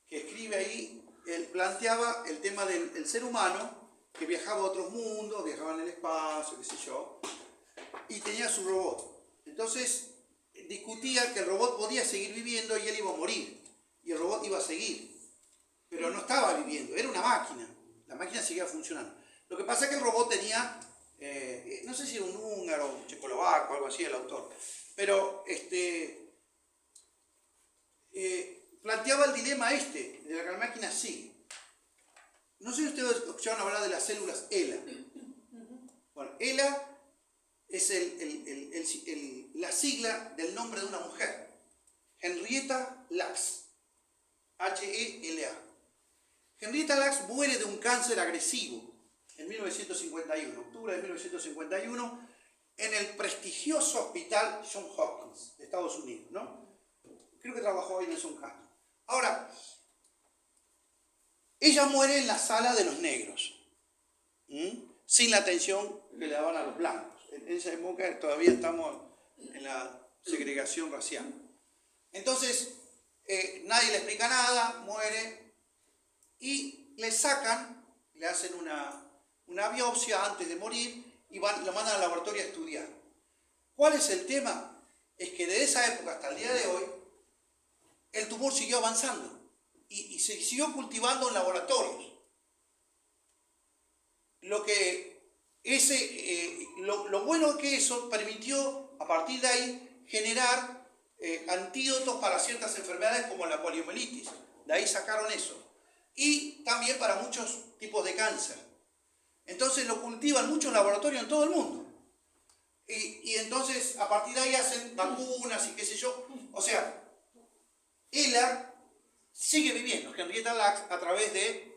que escribe ahí. Él planteaba el tema del ser humano que viajaba a otros mundos, viajaba en el espacio, qué sé yo, y tenía su robot. Entonces discutía que el robot podía seguir viviendo y él iba a morir, y el robot iba a seguir, pero no estaba viviendo, era una máquina, la máquina seguía funcionando. Lo que pasa es que el robot tenía, no sé si era un húngaro, un checoslovaco, algo así el autor, pero planteaba el dilema de la que la máquina sigue. No sé si ustedes escucharon hablar de las células ELA. Bueno, ELA es la sigla del nombre de una mujer. Henrietta Lacks. H-E-L-A. Henrietta Lacks muere de un cáncer agresivo en 1951, octubre de 1951, en el prestigioso hospital Johns Hopkins. Estados Unidos, ¿no? Creo que trabajó ahí Nelson Castro. Ahora, ella muere en la sala de los negros, sin la atención que le daban a los blancos. En esa época todavía estamos en la segregación racial. Entonces, nadie le explica nada, muere, y le sacan, le hacen una biopsia antes de morir, y lo mandan al laboratorio a estudiar. ¿Cuál es el tema? Es que de esa época hasta el día de hoy, el tumor siguió avanzando y se siguió cultivando en laboratorios. Lo bueno es que eso permitió, a partir de ahí, generar antídotos para ciertas enfermedades como la poliomielitis. De ahí sacaron eso. Y también para muchos tipos de cáncer. Entonces lo cultivan mucho en laboratorio en todo el mundo. Y entonces a partir de ahí hacen vacunas y qué sé yo. O sea, ella sigue viviendo, Henrietta Lacks, a través de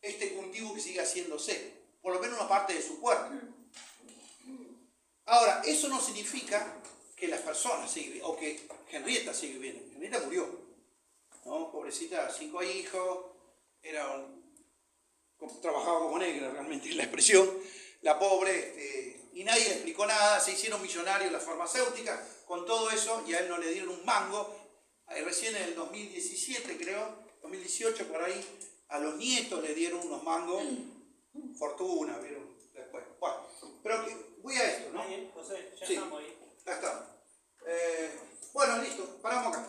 este cultivo que sigue haciéndose, por lo menos una parte de su cuerpo. Ahora, eso no significa que las personas siguen, o que Henrietta sigue viviendo. Henrietta murió, ¿no? Pobrecita, 5 hijos, trabajaba como negra realmente en la expresión, la pobre, y nadie le explicó nada, se hicieron millonarios las farmacéuticas con todo eso, y a él no le dieron un mango. Recién en el 2017, creo, 2018, por ahí, a los nietos le dieron unos mangos, fortuna, ¿vieron? Después. Bueno, pero voy a esto, ¿no? Ahí, José, ya Sí, estamos ahí. ya está. Bueno, listo, paramos acá.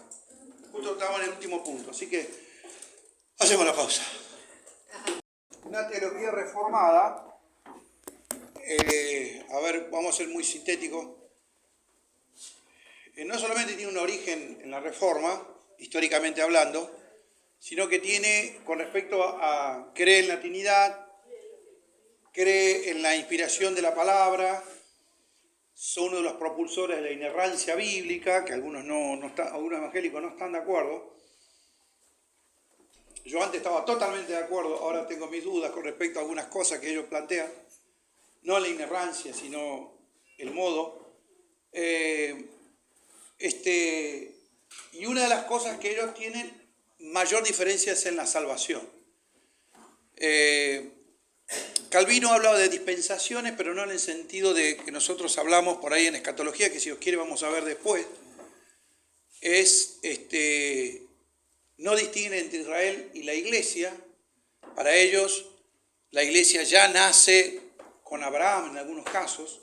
Justo estamos en el último punto, así que hacemos la pausa. Una teología reformada, a ver, vamos a ser muy sintéticos. No solamente tiene un origen en la Reforma, históricamente hablando, sino que tiene, con respecto a cree en la Trinidad, cree en la inspiración de la palabra, son uno de los propulsores de la inerrancia bíblica, que algunos algunos evangélicos no están de acuerdo. Yo antes estaba totalmente de acuerdo, ahora tengo mis dudas con respecto a algunas cosas que ellos plantean, no la inerrancia, sino el modo. Y una de las cosas que ellos tienen mayor diferencia es en la salvación. Calvino ha hablado de dispensaciones, pero no en el sentido de que nosotros hablamos por ahí en escatología, que si os quiere vamos a ver después. No distinguen entre Israel y la iglesia. Para ellos, la iglesia ya nace con Abraham en algunos casos.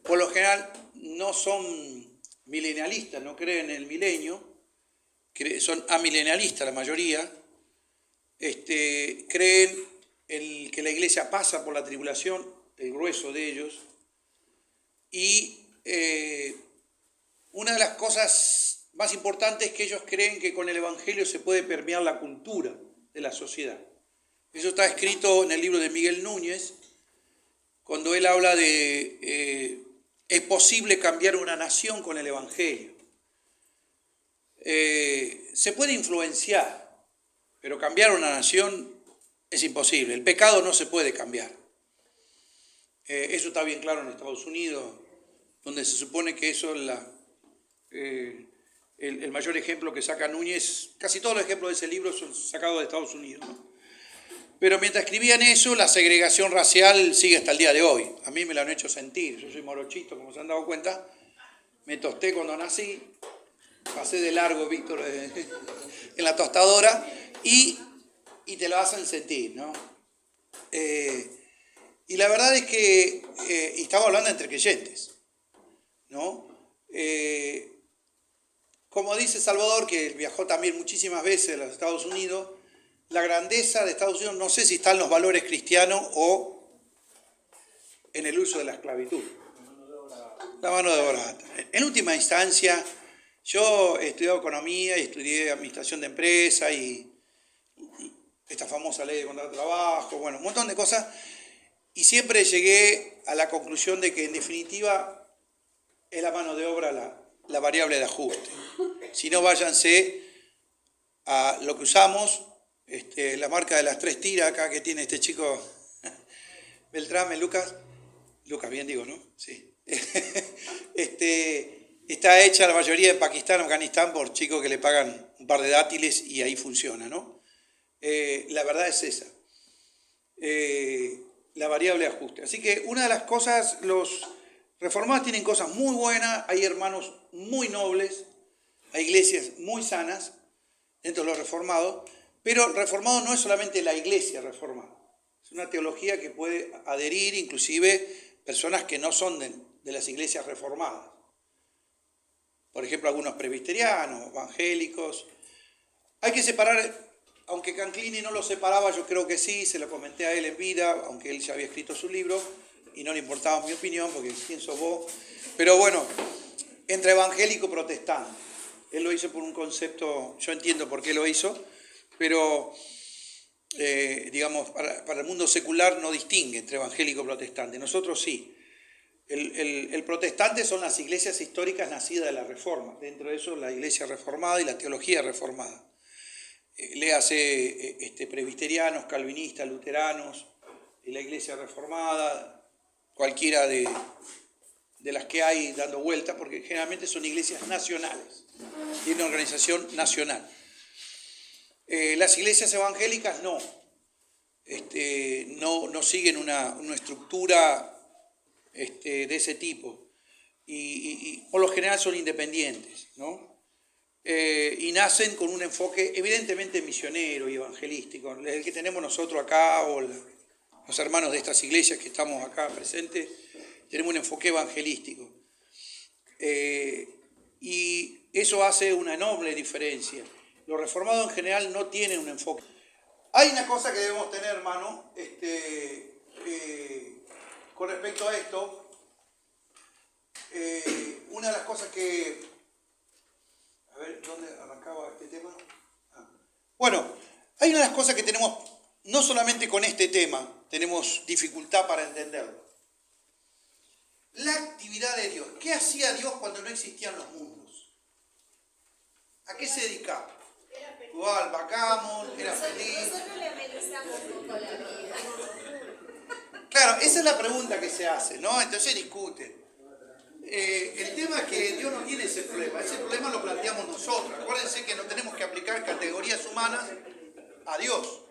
Por lo general no son milenialistas, no creen en el milenio, son amilenialistas la mayoría, creen en que la iglesia pasa por la tribulación, el grueso de ellos, y una de las cosas más importantes es que ellos creen que con el evangelio se puede permear la cultura de la sociedad. Eso está escrito en el libro de Miguel Núñez, cuando él habla de es posible cambiar una nación con el evangelio. Se puede influenciar, pero cambiar una nación es imposible. El pecado no se puede cambiar. Eso está bien claro en Estados Unidos, donde se supone que eso es el mayor ejemplo que saca Núñez. Casi todos los ejemplos de ese libro son sacados de Estados Unidos, ¿no? Pero mientras escribían eso, la segregación racial sigue hasta el día de hoy. A mí me lo han hecho sentir. Yo soy morochito, como se han dado cuenta. Me tosté cuando nací. Pasé de largo, Víctor, en la tostadora. Y te lo hacen sentir, ¿no? Y la verdad es que, y estamos hablando entre creyentes, ¿no? Como dice Salvador, que viajó también muchísimas veces a los Estados Unidos, la grandeza de Estados Unidos no sé si está en los valores cristianos o en el uso de la esclavitud. La mano de obra. En última instancia, yo he estudiado economía y estudié administración de empresas y esta famosa ley de contrato de trabajo, bueno, un montón de cosas, y siempre llegué a la conclusión de que en definitiva es la mano de obra la variable de ajuste. Si no, váyanse a lo que usamos, la marca de las 3 tiras acá que tiene este chico Beltrame, Lucas, bien digo, ¿no? Sí. Está hecha la mayoría en Pakistán, Afganistán, por chicos que le pagan un par de dátiles y ahí funciona, ¿no? La verdad es esa. La variable de ajuste. Así que una de las cosas, los reformados tienen cosas muy buenas, hay hermanos muy nobles, hay iglesias muy sanas dentro de los reformados, pero reformado no es solamente la iglesia reformada, es una teología que puede adherir inclusive personas que no son de las iglesias reformadas. Por ejemplo, algunos presbiterianos, evangélicos. Hay que separar, aunque Canclini no lo separaba, yo creo que sí, se lo comenté a él en vida, aunque él ya había escrito su libro y no le importaba mi opinión, porque ¿quién sos vos? Pero bueno, entre evangélico y protestante. Él lo hizo por un concepto, yo entiendo por qué lo hizo, pero digamos, para el mundo secular no distingue entre evangélico y protestante. Nosotros sí. El protestante son las iglesias históricas nacidas de la Reforma, dentro de eso la iglesia reformada y la teología reformada. Léase presbiterianos, calvinistas, luteranos, y la iglesia reformada, cualquiera de las que hay dando vueltas, porque generalmente son iglesias nacionales, tienen una organización nacional. Las iglesias evangélicas no siguen una estructura de ese tipo y por lo general son independientes, ¿no? Y nacen con un enfoque evidentemente misionero y evangelístico, el que tenemos nosotros acá o los hermanos de estas iglesias que estamos acá presentes, tenemos un enfoque evangelístico. Y eso hace una enorme diferencia. Los reformados en general no tienen un enfoque. Hay una cosa que debemos tener, hermano, con respecto a esto. Una de las cosas que... A ver, ¿dónde arrancaba este tema? Bueno, hay una de las cosas que tenemos, no solamente con este tema, tenemos dificultad para entenderlo. La actividad de Dios. ¿Qué hacía Dios cuando no existían los mundos? ¿A qué se dedicaba? Jugaba al backgammon, era feliz. Nosotros le amenizamos un poco la vida. Claro, esa es la pregunta que se hace, ¿no? Entonces discute. El tema es que Dios no tiene ese problema lo planteamos nosotros. Acuérdense que no tenemos que aplicar categorías humanas a Dios.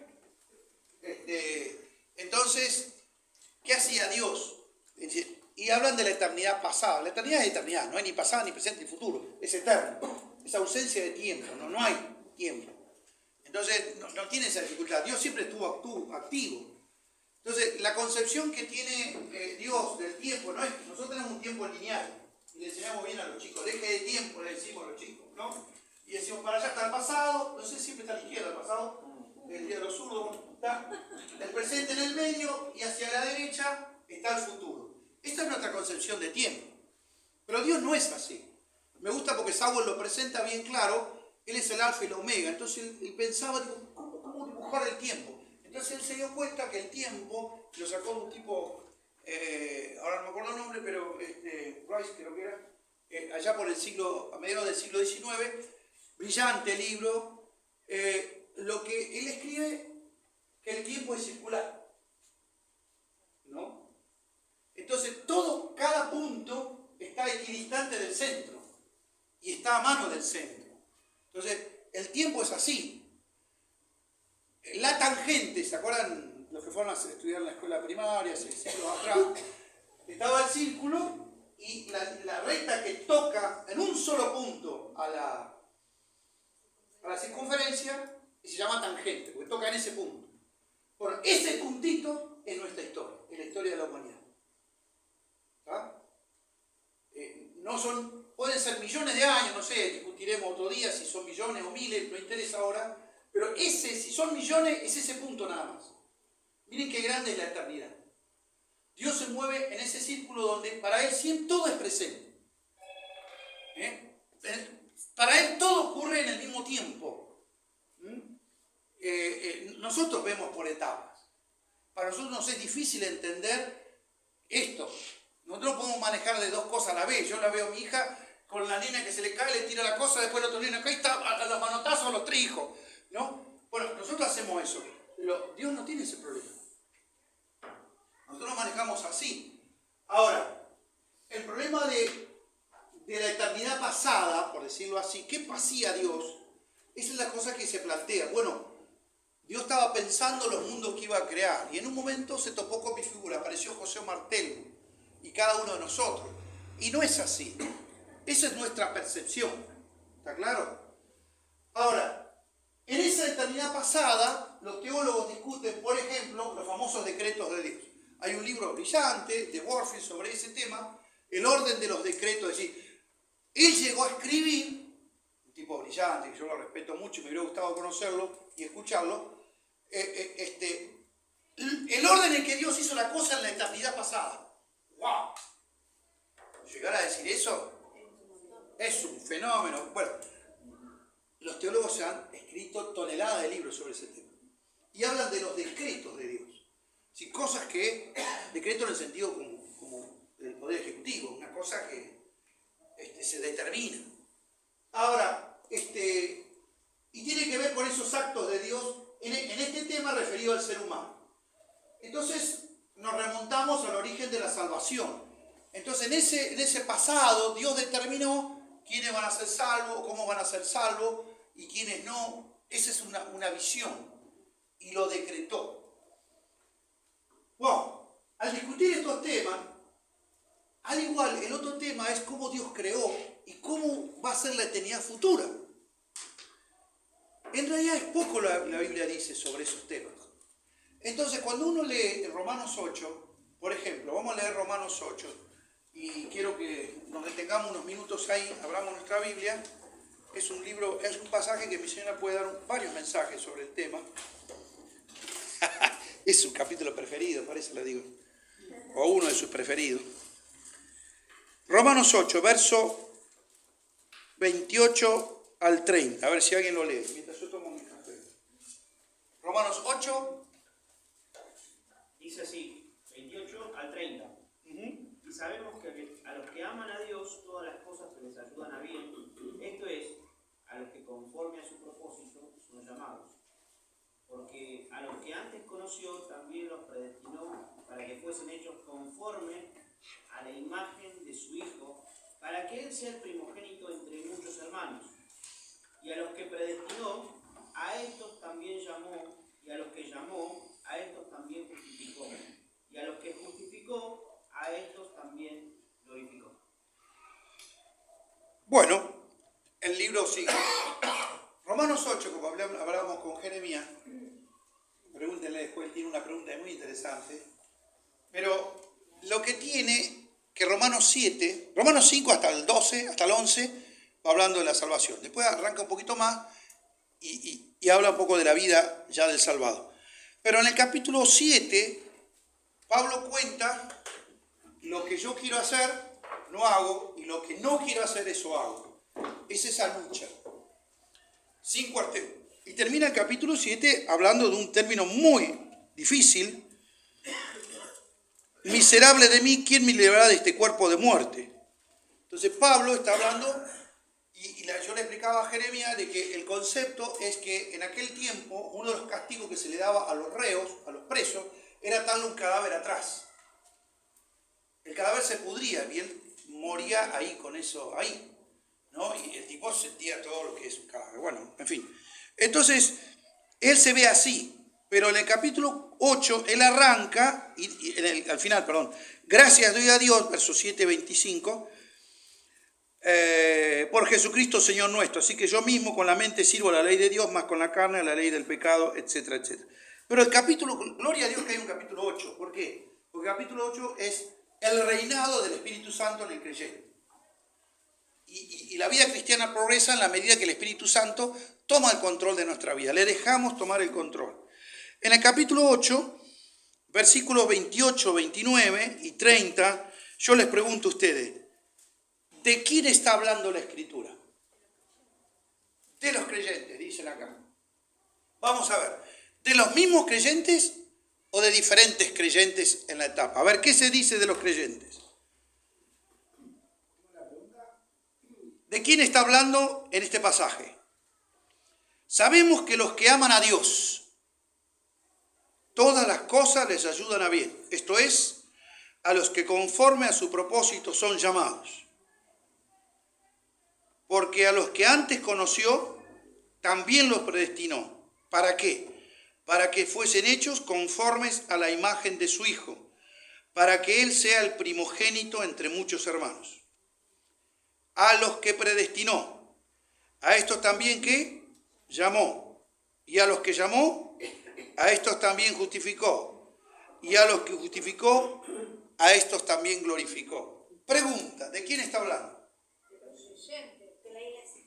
Entonces, ¿qué hacía Dios? Y hablan de la eternidad pasada. La eternidad es eternidad, no hay ni pasado, ni presente, ni futuro. Es eterno. Es ausencia de tiempo, no hay tiempo. Entonces, no tiene esa dificultad. Dios siempre estuvo activo. Entonces, la concepción que tiene Dios del tiempo, no es, nosotros tenemos un tiempo lineal, y le enseñamos bien a los chicos, deje de tiempo, le decimos a los chicos, ¿no? Y decimos, para allá está el pasado, no sé, siempre está a la izquierda el pasado, el día de los zurdos, está el presente en el medio, y hacia la derecha está el futuro. Esta es nuestra concepción de tiempo. Pero Dios no es así. Me gusta porque Samuel lo presenta bien claro, Él es el alfa y la omega, entonces él pensaba, digo, ¿cómo dibujar el tiempo? Entonces él se dio cuenta que el tiempo, lo sacó de un tipo, ahora no me acuerdo el nombre, pero Rice creo que era, allá por a mediados del siglo XIX, brillante libro, lo que él escribe, que el tiempo es circular, ¿no? Entonces cada punto está equidistante del centro, y está a mano del centro. Entonces, el tiempo es así. La tangente, ¿se acuerdan los que fueron a estudiar en la escuela primaria hace siglos atrás? Estaba el círculo y la recta que toca en un solo punto a la circunferencia se llama tangente, porque toca en ese punto. Bueno, ese puntito es nuestra historia, es la historia de la humanidad. ¿Está? Pueden ser millones de años, no sé, discutiremos otro día si son millones o miles, no interesa ahora. Pero si son millones, es ese punto nada más. Miren qué grande es la eternidad. Dios se mueve en ese círculo donde para Él siempre todo es presente. Para Él todo ocurre en el mismo tiempo. Nosotros vemos por etapas. Para nosotros nos es difícil entender esto. Nosotros podemos manejar de dos cosas a la vez. Yo la veo a mi hija con la nena que se le cae, le tira la cosa, después el otro nena acá está a los manotazos a los tres hijos. ¿No? Bueno, nosotros hacemos eso, pero Dios no tiene ese problema. Nosotros lo manejamos así. Ahora, el problema decirlo así, ¿qué hacía Dios? Esa es la cosa que se plantea. Bueno, Dios estaba pensando los mundos que iba a crear y en un momento se topó con mi figura, apareció José Martel y cada uno de nosotros. Y no es así. Esa es nuestra percepción. ¿Está claro? Ahora, en esa eternidad pasada, los teólogos discuten, por ejemplo, los famosos decretos de Dios. Hay un libro brillante de Warfield sobre ese tema, el orden de los decretos. Es decir, él llegó a escribir, un tipo brillante, que yo lo respeto mucho y me hubiera gustado conocerlo y escucharlo, el orden en que Dios hizo la cosa en la eternidad pasada. ¡Wow! Llegar a decir eso es un fenómeno. Bueno, los teólogos se han escrito toneladas de libros sobre ese tema. Y hablan de los decretos de Dios. Sí, cosas que, decreto en el sentido como el poder ejecutivo, una cosa que se determina. Ahora, y tiene que ver con esos actos de Dios en este tema referido al ser humano. Entonces, nos remontamos al origen de la salvación. Entonces, en ese pasado, Dios determinó quiénes van a ser salvos, cómo van a ser salvos y quiénes no. Esa es una visión. Y lo decretó. Wow, al discutir estos temas, al igual el otro tema es cómo Dios creó y cómo va a ser la eternidad futura. En realidad es poco la Biblia dice sobre esos temas. Entonces cuando uno lee Romanos 8, por ejemplo, vamos a leer Romanos 8 y quiero que nos detengamos unos minutos ahí, abramos nuestra Biblia. Es un libro, es un pasaje que mi señora puede dar varios mensajes sobre el tema. Es su capítulo preferido, por eso lo digo. O uno de sus preferidos. Romanos 8, verso 28 al 30. A ver si alguien lo lee. Mientras yo tomo mi café. Romanos 8. Dice así, 28 al 30. Y sabemos que a los que aman a Dios, todas las cosas se les ayudan a bien. Esto es, a los que conforme a su propósito son llamados. Porque a los que antes conoció también los predestinó para que fuesen hechos conforme a la imagen de su Hijo, para que Él sea el primogénito entre muchos hermanos. Y a los que predestinó, a estos también llamó, y a los que llamó, a estos también justificó. Y a los que justificó, a estos también glorificó. Bueno, el libro sigue. Romanos 8, como hablábamos con Jeremías, pregúntenle después, él tiene una pregunta muy interesante, pero lo que tiene que Romanos 7, Romanos 5 hasta el 12, hasta el 11, va hablando de la salvación. Después arranca un poquito más y habla un poco de la vida ya del salvado. Pero en el capítulo 7, Pablo cuenta lo que yo quiero hacer, no hago, y lo que no quiero hacer, eso hago. Es esa lucha. Sin cuartel. Y termina el capítulo 7 hablando de un término muy difícil. Miserable de mí, ¿quién me librará de este cuerpo de muerte? Entonces Pablo está hablando, yo le explicaba a Jeremías de que el concepto es que en aquel tiempo uno de los castigos que se le daba a los reos, a los presos, era darle un cadáver atrás. El cadáver se pudría y él moría ahí con eso ahí. ¿No? Y el tipo sentía todo lo que es un cadáver. Bueno, en fin. Entonces, él se ve así. Pero en el capítulo 8, él arranca, al final, perdón, gracias doy a Dios, verso 7, 25, por Jesucristo Señor nuestro. Así que yo mismo con la mente sirvo a la ley de Dios, más con la carne a la ley del pecado, etcétera, etcétera. Pero el capítulo, gloria a Dios que hay un capítulo 8. ¿Por qué? Porque el capítulo 8 es el reinado del Espíritu Santo en el creyente. Y la vida cristiana progresa en la medida que el Espíritu Santo toma el control de nuestra vida. Le dejamos tomar el control. En el capítulo 8, versículos 28, 29 y 30, yo les pregunto a ustedes, ¿de quién está hablando la Escritura? De los creyentes, dicen acá. Vamos a ver, ¿de los mismos creyentes o de diferentes creyentes en la etapa? A ver, ¿qué se dice de los creyentes? ¿De quién está hablando en este pasaje? Sabemos que los que aman a Dios, todas las cosas les ayudan a bien. Esto es, a los que conforme a su propósito son llamados. porque a los que antes conoció, también los predestinó. ¿Para qué? Para que fuesen hechos conformes a la imagen de su Hijo, para que Él sea el primogénito entre muchos hermanos. A los que predestinó, a estos también que llamó, y a los que llamó, a estos también justificó, y a los que justificó, a estos también glorificó. Pregunta, ¿de quién está hablando? De la iglesia.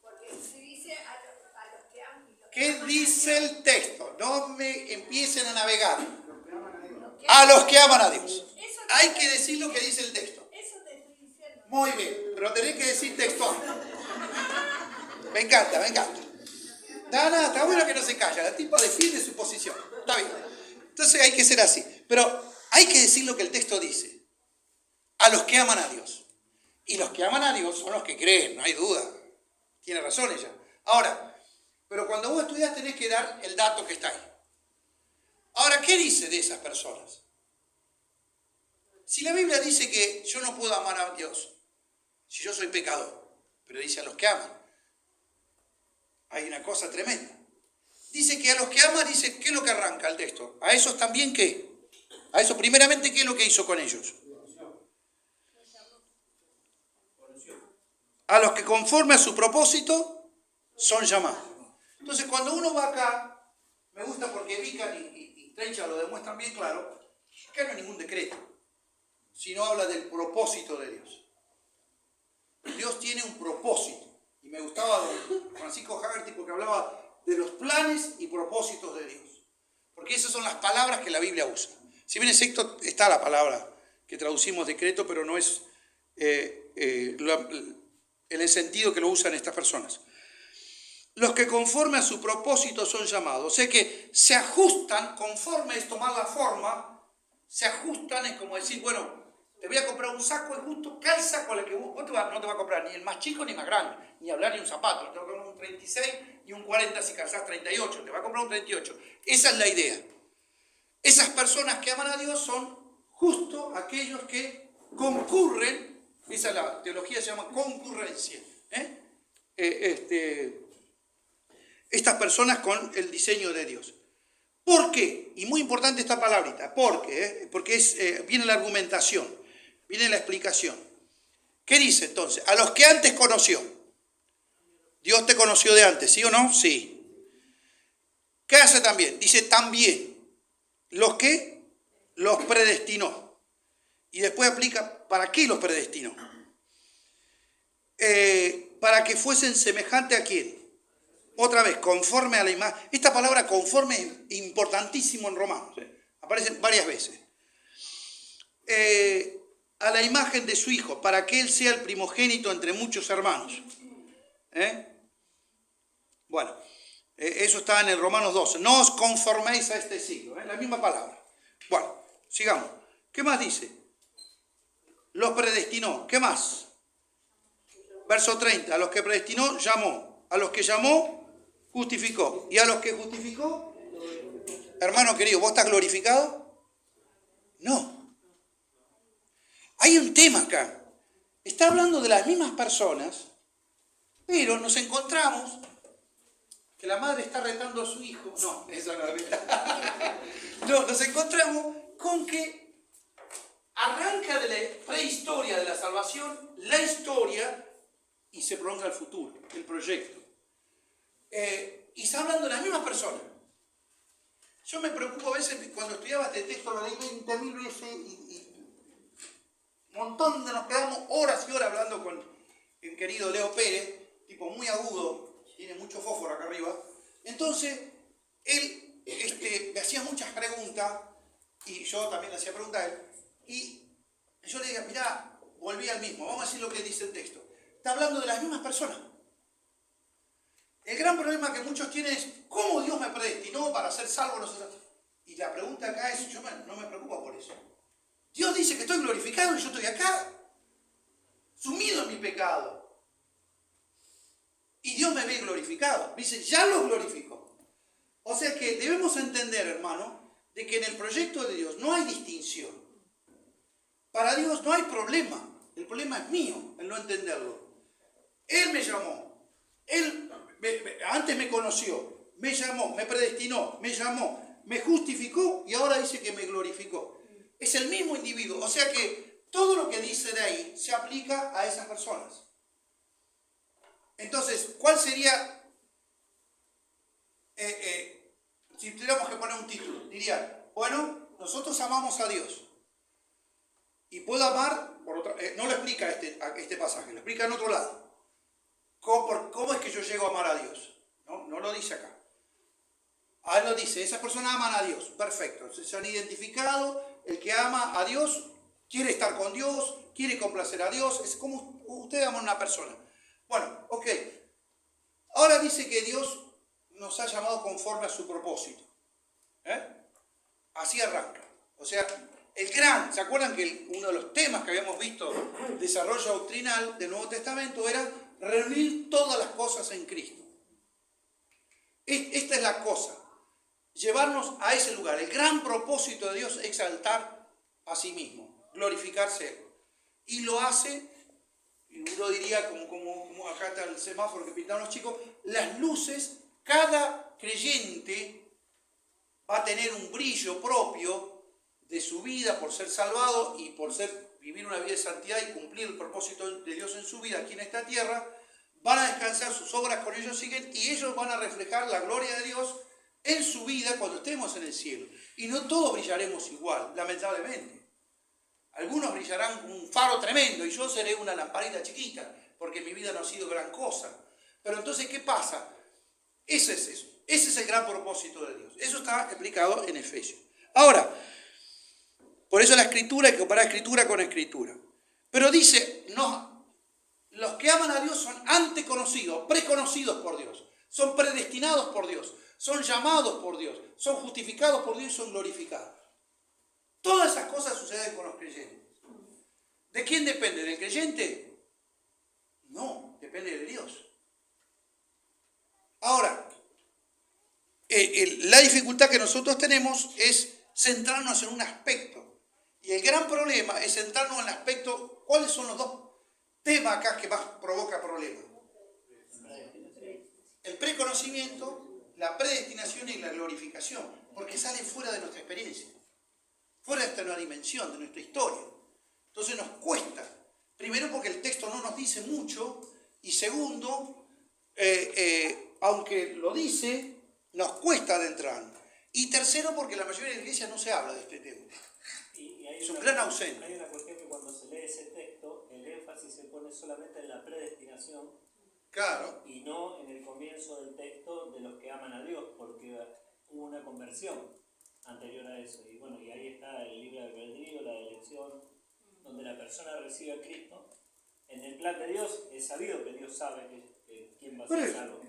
Porque se dice a los que aman. ¿Qué dice el texto? No me empiecen a navegar. A los que aman a Dios. Hay que decir lo que dice el texto. Eso te estoy diciendo. Muy bien, pero tenés que decir textual. Me encanta, me encanta. Nada, está bueno que no se calla. La tipa defiende su posición. Está bien. Entonces hay que ser así. Pero hay que decir lo que el texto dice. A los que aman a Dios. Y los que aman a Dios son los que creen, no hay duda. Tiene razón ella. Ahora, pero cuando vos estudias tenés que dar el dato que está ahí. Ahora, ¿qué dice de esas personas? Si la Biblia dice que yo no puedo amar a Dios, si yo soy pecador, pero dice a los que aman, hay una cosa tremenda. Dice que a los que aman, dice, ¿qué es lo que arranca el texto? ¿A esos también qué? A eso primeramente, ¿qué es lo que hizo con ellos? A los que conforme a su propósito son llamados. Entonces, cuando uno va acá, me gusta porque Vican y Trencha lo demuestran bien claro, que no hay ningún decreto, sino habla del propósito de Dios. Dios tiene un propósito. Y me gustaba don Francisco Haggerty porque hablaba de los planes y propósitos de Dios. Porque esas son las palabras que la Biblia usa. Si bien excepto está la palabra que traducimos decreto, pero no es en el sentido que lo usan estas personas. Los que conforme a su propósito son llamados. O sea que se ajustan, conforme es tomar la forma, se ajustan, es como decir, bueno, te voy a comprar un saco, es justo calza con el que vos no te vas a comprar ni el más chico ni más grande, ni hablar ni un zapato, te vas a comprar un 36 y un 40 si calzás 38, te vas a comprar un 38. Esa es la idea. Esas personas que aman a Dios son justo aquellos que concurren, esa es la teología, se llama concurrencia. Estas personas con el diseño de Dios. ¿Por qué? Y muy importante esta palabrita, porque viene la argumentación, viene la explicación. ¿Qué dice entonces? A los que antes conoció. Dios te conoció de antes, ¿sí o no? Sí. ¿Qué hace también? Dice también. ¿Los que? Los predestinó. Y después aplica, ¿para qué los predestinó? Para que fuesen semejantes a quién. Otra vez, conforme a la imagen. Esta palabra conforme es importantísimo en Romanos. Aparece varias veces. A la imagen de su Hijo, para que Él sea el primogénito entre muchos hermanos. Bueno, eso está en el Romanos 12. No os conforméis a este siglo. La misma palabra. Bueno, sigamos. ¿Qué más dice? Los predestinó. ¿Qué más? Verso 30. A los que predestinó, llamó. A los que llamó, justificó. Y a los que justificó, hermano querido, ¿vos estás glorificado? No. Hay un tema acá. Está hablando de las mismas personas, pero nos encontramos que la madre está retando a su hijo. No, esa no es verdad. No, nos encontramos con que arranca de la prehistoria de la salvación, la historia, y se prolonga al futuro, el proyecto. Y está hablando de las mismas personas. Yo me preocupo a veces cuando estudiaba este texto, lo leí 20.000 veces y un montón nos quedamos horas y horas hablando con el querido Leo Pérez, tipo muy agudo, tiene mucho fósforo acá arriba. Entonces, él me hacía muchas preguntas y yo también le hacía preguntas a él. Y yo le decía, mirá, volví al mismo, vamos a decir lo que dice el texto. Está hablando de las mismas personas. El gran problema que muchos tienen es, ¿cómo Dios me predestinó para ser salvo? No sé, y la pregunta acá es, yo no me preocupo por eso. Dios dice que estoy glorificado y yo estoy acá, sumido en mi pecado. Y Dios me ve glorificado. Dice, ya lo glorificó. O sea que debemos entender, hermano, de que en el proyecto de Dios no hay distinción. Para Dios no hay problema. El problema es mío, el no entenderlo. Él me llamó. Él antes me conoció, me llamó, me predestinó, me llamó, me justificó y ahora dice que me glorificó. Es el mismo individuo. O sea que todo lo que dice de ahí se aplica a esas personas. Entonces, ¿cuál sería, si tuviéramos que poner un título? Diría, bueno, nosotros amamos a Dios. Y puedo amar, no lo explica este pasaje, lo explica en otro lado. ¿Cómo es que yo llego a amar a Dios? No lo dice acá. Ahí lo dice, esas personas aman a Dios. Perfecto, se han identificado, el que ama a Dios quiere estar con Dios, quiere complacer a Dios, es como usted ama a una persona. Bueno, ok. Ahora dice que Dios nos ha llamado conforme a su propósito. Así arranca. O sea, ¿se acuerdan que uno de los temas que habíamos visto, desarrollo doctrinal del Nuevo Testamento, era reunir todas las cosas en Cristo? Esta es la cosa, llevarnos a ese lugar. El gran propósito de Dios es exaltar a sí mismo, glorificarse. Y lo hace, y uno diría, como acá está el semáforo que pintaron los chicos, las luces, cada creyente va a tener un brillo propio de su vida por ser salvado y por vivir una vida de santidad y cumplir el propósito de Dios en su vida aquí en esta tierra. Van a descansar, sus obras con ellos siguen y ellos van a reflejar la gloria de Dios en su vida cuando estemos en el cielo. Y no todos brillaremos igual, lamentablemente. Algunos brillarán como un faro tremendo y yo seré una lamparita chiquita, porque mi vida no ha sido gran cosa. Pero entonces, ¿qué pasa? Ese es eso. Ese es el gran propósito de Dios. Eso está explicado en Efesios. Ahora, por eso la escritura hay que comparar escritura con escritura. Pero dice, no, los que aman a Dios son anteconocidos, preconocidos por Dios, son predestinados por Dios, son llamados por Dios, son justificados por Dios y son glorificados. Todas esas cosas suceden con los creyentes. ¿De quién depende? ¿Del creyente? No, depende de Dios. Ahora, la dificultad que nosotros tenemos es centrarnos en un aspecto. Y el gran problema es centrarnos en el aspecto, ¿cuáles son los dos temas acá que más provoca problemas? El preconocimiento, la predestinación y la glorificación, porque sale fuera de nuestra experiencia, fuera de nuestra dimensión, de nuestra historia. Entonces nos cuesta, primero porque el texto no nos dice mucho, y segundo, aunque lo dice, nos cuesta adentrarnos. Y tercero, porque la mayoría de las iglesias no se habla de este tema. Es un gran ausente. Hay una cuestión que cuando se lee ese texto, el énfasis se pone solamente en la predestinación. Claro. Y no en el comienzo del texto de los que aman a Dios, porque hubo una conversión anterior a eso. Y bueno, y ahí está el libre albedrío, la elección, donde la persona recibe a Cristo. En el plan de Dios es sabido que Dios sabe quién va a ser salvo.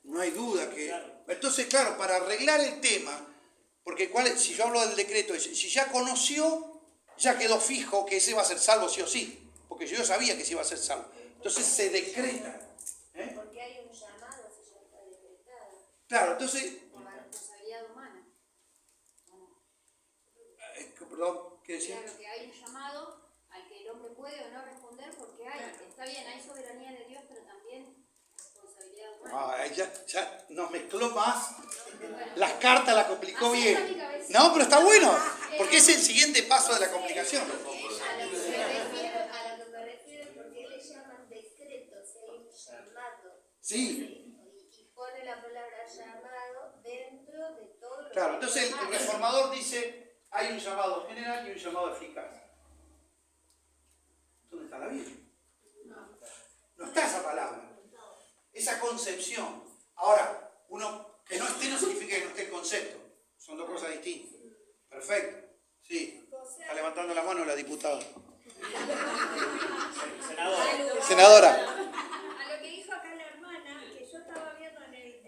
No hay duda que... Claro. Entonces, claro, para arreglar el tema, porque si yo hablo del decreto, si ya conoció, ya quedó fijo que ese va a ser salvo sí o sí, porque yo sabía que se iba a ser salvo. Entonces se decreta. Porque hay un llamado, si ya está decretado. Claro, entonces... Por la responsabilidad humana. Perdón, ¿qué decía? Claro que hay un llamado al que el hombre puede o no responder porque está bien, hay soberanía de Dios, pero también responsabilidad humana. Ya nos mezcló más. Las cartas la complicó Así bien. está mi cabeza. No, pero está bueno, porque es el siguiente paso de la complicación. A lo que me refiero es porque le llaman decretos, hay un llamado. Sí. Y pone la palabra llamado dentro de todo lo Claro, que entonces el reformador dice, hay un llamado general y un llamado eficaz. ¿Dónde está la Biblia? No está esa palabra, esa concepción. Ahora, que no esté no significa que no esté el concepto. Son dos cosas distintas. Perfecto. Sí. Está levantando la mano la diputada. Senadora. A lo que dijo acá la hermana, que yo estaba viendo en el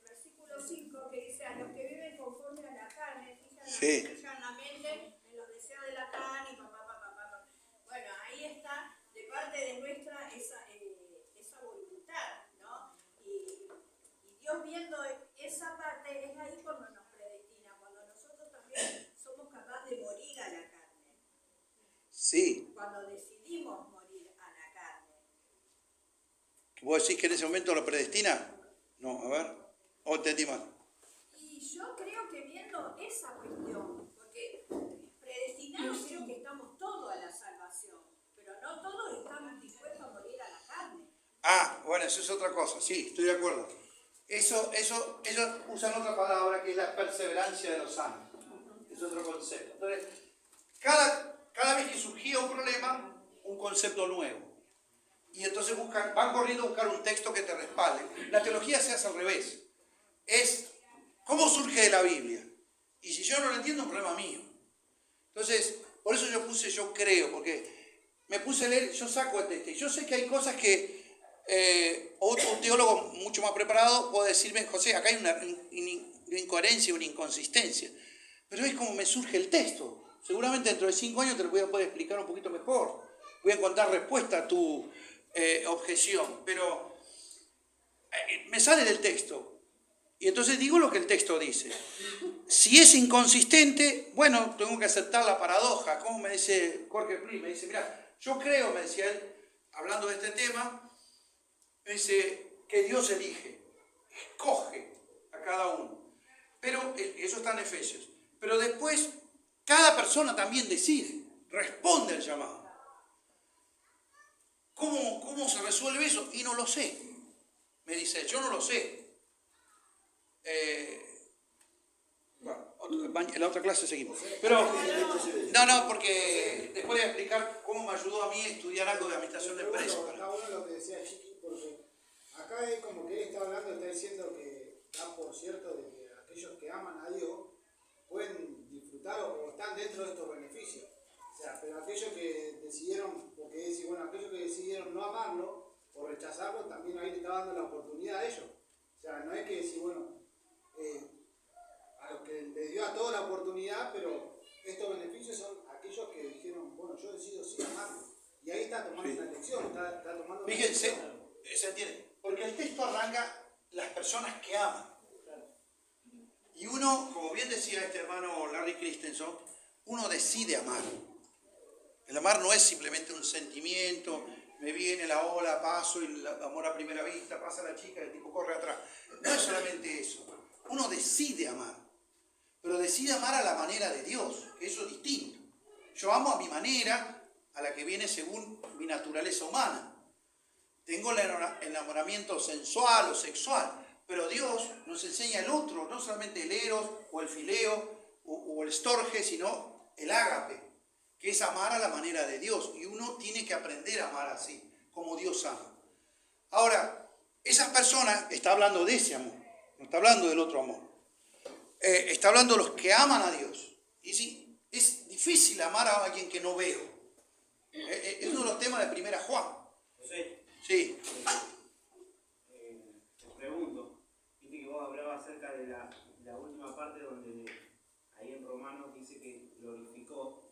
versículo 5, que dice, a los que viven conforme a la carne, fijan la mente en los deseos de la carne y papá. Bueno, ahí está, de parte de nuestra, esa voluntad, ¿no? Y Dios viendo esa parte, es ahí cuando nos predestina, cuando nosotros también somos capaces de morir a la carne. Sí. Cuando decidimos morir a la carne. ¿Vos decís que en ese momento lo predestina? No, a ver, o entendí mal. Y yo creo que viendo esa cuestión, porque predestinados creo que estamos todos a la salvación, pero no todos estamos dispuestos a morir a la carne. Ah, bueno, eso es otra cosa, sí, estoy de acuerdo. Ellos usan otra palabra que es la perseverancia de los santos. Es otro concepto. Entonces, cada vez que surgía un problema, un concepto nuevo. Y entonces van corriendo a buscar un texto que te respalde. La teología se hace al revés. Es cómo surge de la Biblia. Y si yo no lo entiendo, es un problema mío. Entonces, por eso yo creo, porque me puse a leer, yo saco el texto. Y yo sé que hay cosas que un teólogo mucho más preparado puede decirme, José, acá hay una incoherencia, una inconsistencia. Pero es como me surge el texto. Seguramente dentro de 5 años te lo voy a poder explicar un poquito mejor. Voy a encontrar respuesta a tu objeción. Pero me sale del texto. Y entonces digo lo que el texto dice. Si es inconsistente, bueno, tengo que aceptar la paradoja. Como me dice Jorge Prim, me dice, mira, yo creo, me decía él, hablando de este tema, me dice que Dios elige, escoge a cada uno. Pero eso está en Efesios. Pero después, cada persona también decide, responde al llamado. ¿Cómo se resuelve eso? Y no lo sé. Me dice, yo no lo sé. Bueno, en la otra clase seguimos. Pero, no, porque después voy a explicar cómo me ayudó a mí a estudiar algo de administración de empresas. Está bueno lo que decía Chiqui, porque acá es como que él está hablando, está diciendo que da por cierto de que aquellos que aman a Dios pueden disfrutar o están dentro de estos beneficios. O sea, pero aquellos que decidieron, porque decir, bueno, aquellos que decidieron no amarlo o rechazarlo, también ahí le está dando la oportunidad a ellos. O sea, no es que decir, bueno, a los que le dio a toda la oportunidad, pero estos beneficios son aquellos que dijeron, bueno, yo decido sí amarlo. Y ahí está tomando una elección, está tomando una Fíjense, elección. se entiende, porque el texto arranca las personas que aman. Y uno, como bien decía este hermano Larry Christensen, uno decide amar. El amar no es simplemente un sentimiento, me viene la ola, paso, y el amor a primera vista, pasa la chica, el tipo corre atrás. No es solamente eso. Uno decide amar, pero decide amar a la manera de Dios, que eso es distinto. Yo amo a mi manera, a la que viene según mi naturaleza humana. Tengo el enamoramiento sensual o sexual, pero Dios nos enseña el otro, no solamente el eros o el fileo o el storge, sino el ágape, que es amar a la manera de Dios. Y uno tiene que aprender a amar así, como Dios ama. Ahora, esas personas, está hablando de ese amor, no está hablando del otro amor. Está hablando de los que aman a Dios. Y sí, es difícil amar a alguien que no veo. Es uno de los temas de 1 Juan. José, Sí. te pregunto, viste que vos hablabas acerca de la última parte donde ahí en Romanos dice que glorificó.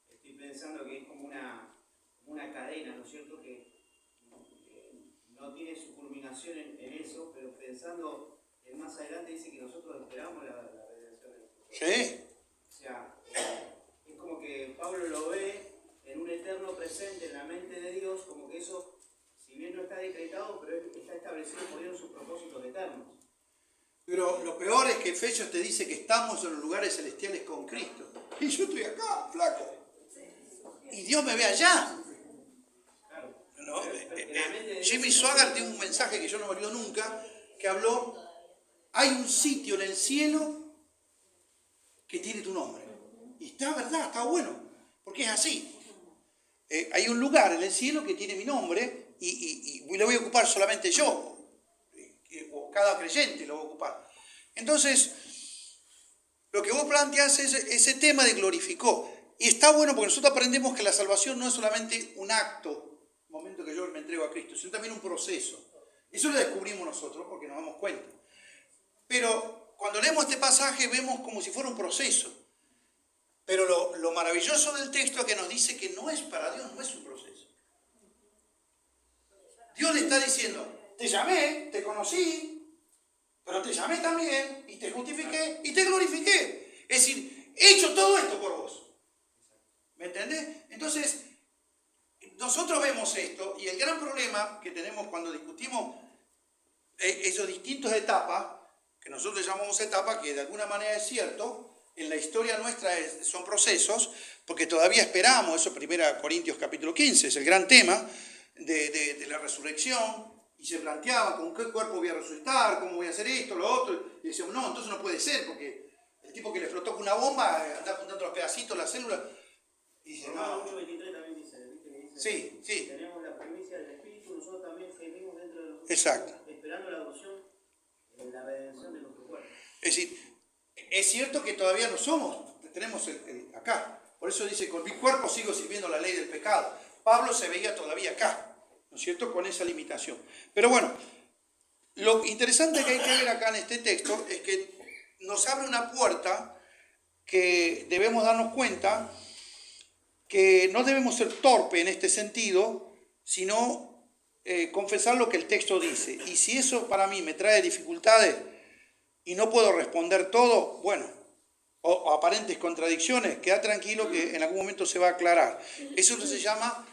Estoy pensando que es como una cadena, ¿no es cierto? Que no tiene su culminación en eso, pero pensando en más adelante dice que nosotros esperamos la redención de nuestro cuerpo. Sí. O sea, es como que Pablo lo ve en un eterno presente en la mente de Dios, como que eso, si bien no está decretado, pero está establecido por Dios sus propósitos eternos. Pero lo peor es que Efesios te dice que estamos en los lugares celestiales con Cristo. Y yo estoy acá, flaco. Y Dios me ve allá. Claro. ¿No? En la mente de Dios, Jimmy Swaggart tiene un mensaje que yo no me olvido nunca, que habló, hay un sitio en el cielo que tiene tu nombre. Y está verdad, está bueno, porque es así. Hay un lugar en el cielo que tiene mi nombre y lo voy a ocupar solamente yo, o cada creyente lo va a ocupar. Entonces, lo que vos planteás es ese tema de glorificó. Y está bueno porque nosotros aprendemos que la salvación no es solamente un acto, el momento que yo me entrego a Cristo, sino también un proceso. Eso lo descubrimos nosotros porque nos damos cuenta. Pero cuando leemos este pasaje vemos como si fuera un proceso. Pero lo maravilloso del texto es que nos dice que no es para Dios, no es un proceso. Dios le está diciendo, te llamé, te conocí, pero te llamé también, y te justifiqué, y te glorifiqué. Es decir, he hecho todo esto por vos. ¿Me entendés? Entonces, nosotros vemos esto y el gran problema que tenemos cuando discutimos esos distintos etapas, que nosotros llamamos etapas, que de alguna manera es cierto, en la historia nuestra son procesos, porque todavía esperamos, eso 1 Corintios capítulo 15, es el gran tema de la resurrección, y se planteaba con qué cuerpo voy a resucitar, cómo voy a hacer esto, lo otro, y decíamos, no, entonces no puede ser, porque el tipo que le explotó con una bomba anda juntando los pedacitos, las células, y dice, Romanos no. 8:23 también dice, ¿viste? Que dice, Sí, sí. tenemos la primicia del Espíritu, nosotros también gemimos dentro de nosotros, Exacto. esperando la adopción, la redención de nuestro cuerpo. Es decir, es cierto que todavía no somos, tenemos acá, por eso dice, con mi cuerpo sigo sirviendo la ley del pecado. Pablo se veía todavía acá, ¿no es cierto?, con esa limitación. Pero bueno, lo interesante que hay que ver acá en este texto es que nos abre una puerta que debemos darnos cuenta que no debemos ser torpe en este sentido, sino confesar lo que el texto dice. Y si eso para mí me trae dificultades y no puedo responder todo, bueno, o aparentes contradicciones, queda tranquilo que en algún momento se va a aclarar. Eso se llama,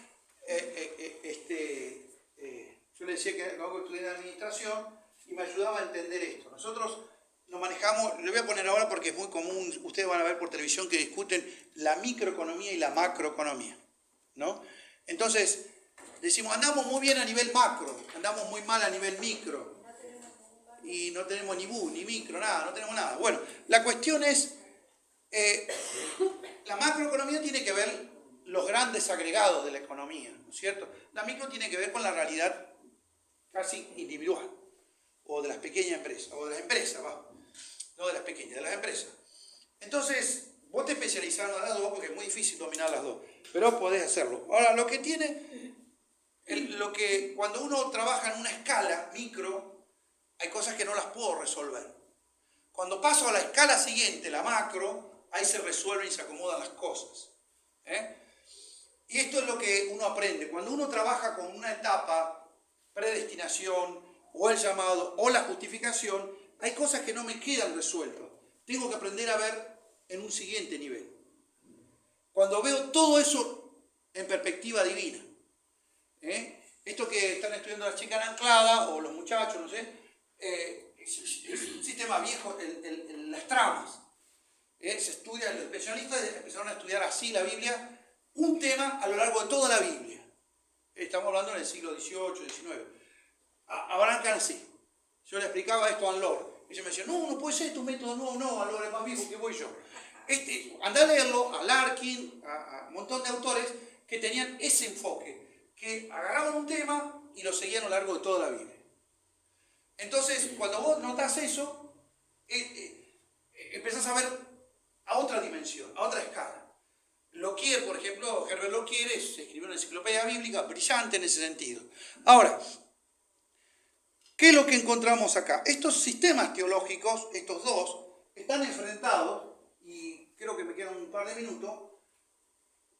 yo le decía que luego estudié administración y me ayudaba a entender esto. Nosotros nos manejamos, le voy a poner ahora porque es muy común, ustedes van a ver por televisión que discuten la microeconomía y la macroeconomía, ¿no? Entonces, decimos, andamos muy bien a nivel macro, andamos muy mal a nivel micro, y no tenemos ni bu, ni micro, nada, no tenemos nada. Bueno, la cuestión es, la macroeconomía tiene que ver los grandes agregados de la economía, ¿no es cierto? La micro tiene que ver con la realidad casi individual, o de las pequeñas empresas, o de las empresas, no de las pequeñas, de las empresas. Entonces, vos te especializás en las dos porque es muy difícil dominar las dos, pero podés hacerlo. Ahora, lo que tiene, cuando uno trabaja en una escala micro, hay cosas que no las puedo resolver. Cuando paso a la escala siguiente, la macro, ahí se resuelven y se acomodan las cosas. Y esto es lo que uno aprende. Cuando uno trabaja con una etapa, predestinación, o el llamado, o la justificación, hay cosas que no me quedan resueltas. Tengo que aprender a ver en un siguiente nivel. Cuando veo todo eso en perspectiva divina. Esto que están estudiando las chicas en Anclada, o los muchachos, no sé, es un sistema viejo, las tramas. Se estudia, los especialistas empezaron a estudiar así la Biblia, un tema a lo largo de toda la Biblia. Estamos hablando en el siglo XVIII, XIX. Arrancan así. Yo le explicaba esto a Anlor. Ella me decía, no puede ser tu método, no, Anlor es más viejo que voy yo. Andá a leerlo, a Larkin, a un montón de autores que tenían ese enfoque, que agarraban un tema y lo seguían a lo largo de toda la Biblia. Entonces, cuando vos notás eso, empezás a ver a otra dimensión, a otra escala. Loquier, por ejemplo, Herbert Loquier escribió una enciclopedia bíblica brillante en ese sentido. Ahora, ¿qué es lo que encontramos acá? Estos sistemas teológicos, estos dos, están enfrentados, y creo que me quedan un par de minutos,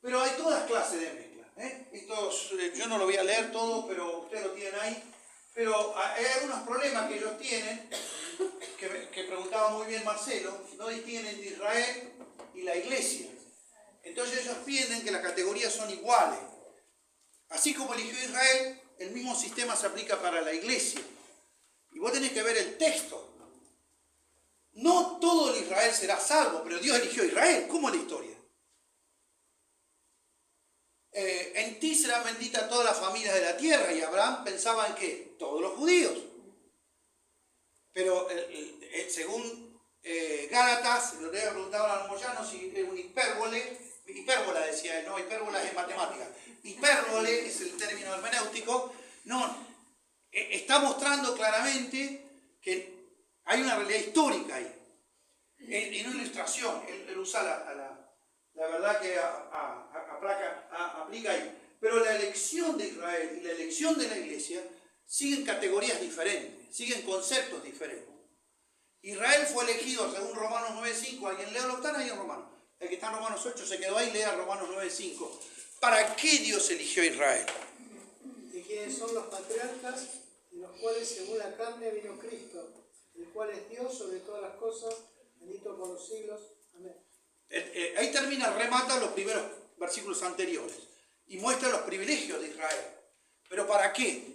pero hay todas clases de mezcla. Yo no lo voy a leer todo, pero ustedes lo tienen ahí. Pero hay algunos problemas que ellos tienen, que preguntaba muy bien Marcelo, no distinguen entre Israel y la iglesia. Entonces ellos piden que las categorías son iguales. Así como eligió Israel, el mismo sistema se aplica para la iglesia. Y vos tenés que ver el texto. No todo el Israel será salvo, pero Dios eligió a Israel. ¿Cómo es la historia? En ti serán benditas todas las familias de la tierra. Y Abraham pensaba en ¿qué? Todos los judíos. Pero según Gálatas, lo que le preguntaban a los moyanos si es un hipérbola decía él, no, hipérbola es en matemática. Hipérbole es el término hermenéutico. No, está mostrando claramente que hay una realidad histórica ahí. En una ilustración, él usa la verdad que aplica ahí. Pero la elección de Israel y la elección de la iglesia siguen categorías diferentes, siguen conceptos diferentes. Israel fue elegido según Romanos 9.5, alguien lea lo que están ahí en Romanos. El que está en Romanos 8 se quedó ahí, lea Romanos 9.5. ¿Para qué Dios eligió a Israel? De quienes son los patriarcas, de los cuales según la carne vino Cristo, el cual es Dios sobre todas las cosas, bendito por los siglos. Amén. Ahí remata los primeros versículos anteriores. y muestra los privilegios de Israel. ¿Pero para qué?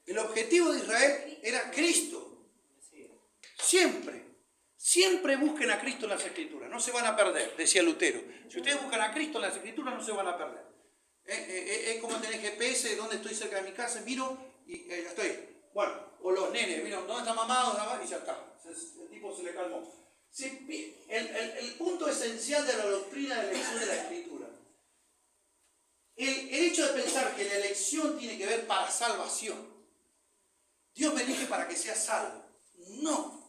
El objetivo de Israel era Cristo. Siempre busquen a Cristo en las Escrituras, no se van a perder, decía Lutero. Si ustedes buscan a Cristo en las Escrituras, no se van a perder. Es como tener GPS, ¿dónde estoy cerca de mi casa? Miro y ya estoy. Bueno, o los nenes, mira, ¿dónde está mamá? Y ya está. El tipo se le calmó. El punto esencial de la doctrina de la elección de la Escritura. El hecho de pensar que la elección tiene que ver para salvación. Dios me elige para que sea salvo. No.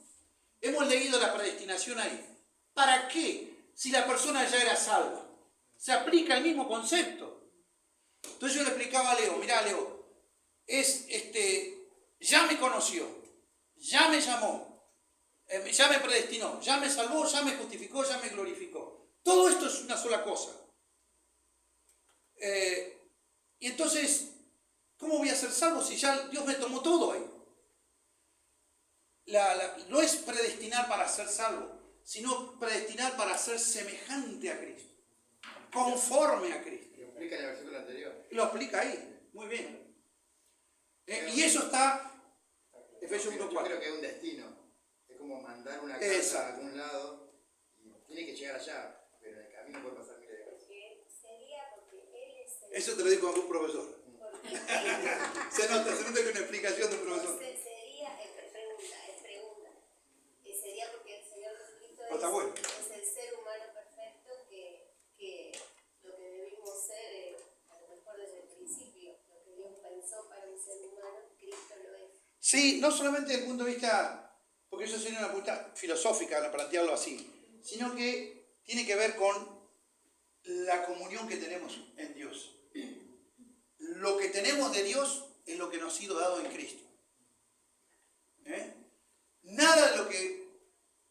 Hemos leído la predestinación ahí. ¿Para qué? Si la persona ya era salva. Se aplica el mismo concepto. Entonces yo le explicaba a Leo, mirá Leo, ya me conoció, ya me llamó, ya me predestinó, ya me salvó, ya me justificó, ya me glorificó. Todo esto es una sola cosa. Y entonces, ¿cómo voy a ser salvo si ya Dios me tomó todo ahí? No es predestinar para ser salvo, sino predestinar para ser semejante a Cristo, conforme a Cristo. Lo explica en el versículo anterior. Lo explica ahí, muy bien. Y eso está, Efesios 1:4. Yo creo que es un destino, es como mandar una carta a algún lado y tiene que llegar allá, pero en el camino puede pasar miles de cosas. Porque él es el... Eso te lo dijo algún profesor. Se nota que es una explicación de un profesor. Sería, es pregunta. Sería porque el Señor Jesucristo Está bueno. es el ser humano perfecto que lo que debimos ser, a lo mejor desde el principio, lo que Dios pensó para un ser humano, Cristo lo es. Sí, no solamente desde el punto de vista, porque eso sería una pregunta filosófica, para plantearlo así, sino que tiene que ver con la comunión que tenemos en Dios. Lo que tenemos de Dios es lo que nos ha sido dado en Cristo. Nada de lo que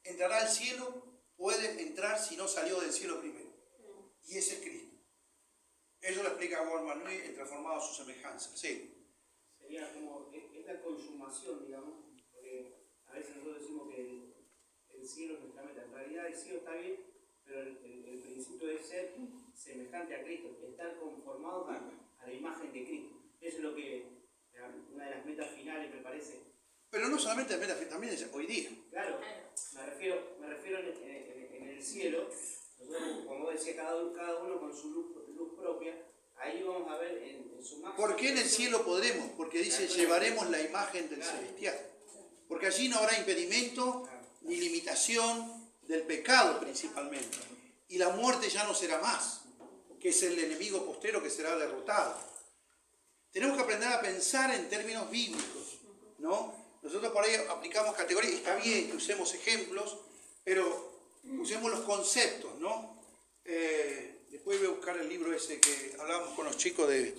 entrará al cielo puede entrar si no salió del cielo primero. Y ese es Cristo. Eso lo explica Warman Nui en Transformado a su semejanza. Sí. Sería como, es la consumación, digamos, porque a veces nosotros decimos que el cielo es nuestra meta. En realidad el cielo está bien, pero el principio es ser semejante a Cristo, estar conformado a la imagen de Cristo. Eso es lo que, una de las metas finales me parece. Pero no solamente en meta, también es hoy día. Claro, me refiero en el cielo, nosotros, como decía, cada uno con su luz propia, ahí vamos a ver en su máximo. ¿Por qué en el cielo podremos? Porque dice, llevaremos la imagen del celestial. Porque allí no habrá impedimento ni limitación del pecado principalmente. Y la muerte ya no será más, que es el enemigo postrero que será derrotado. Tenemos que aprender a pensar en términos bíblicos, ¿no? Nosotros por ahí aplicamos categorías, y está bien que usemos ejemplos, pero usemos los conceptos, ¿no? Después voy a buscar el libro ese que hablábamos con los chicos de...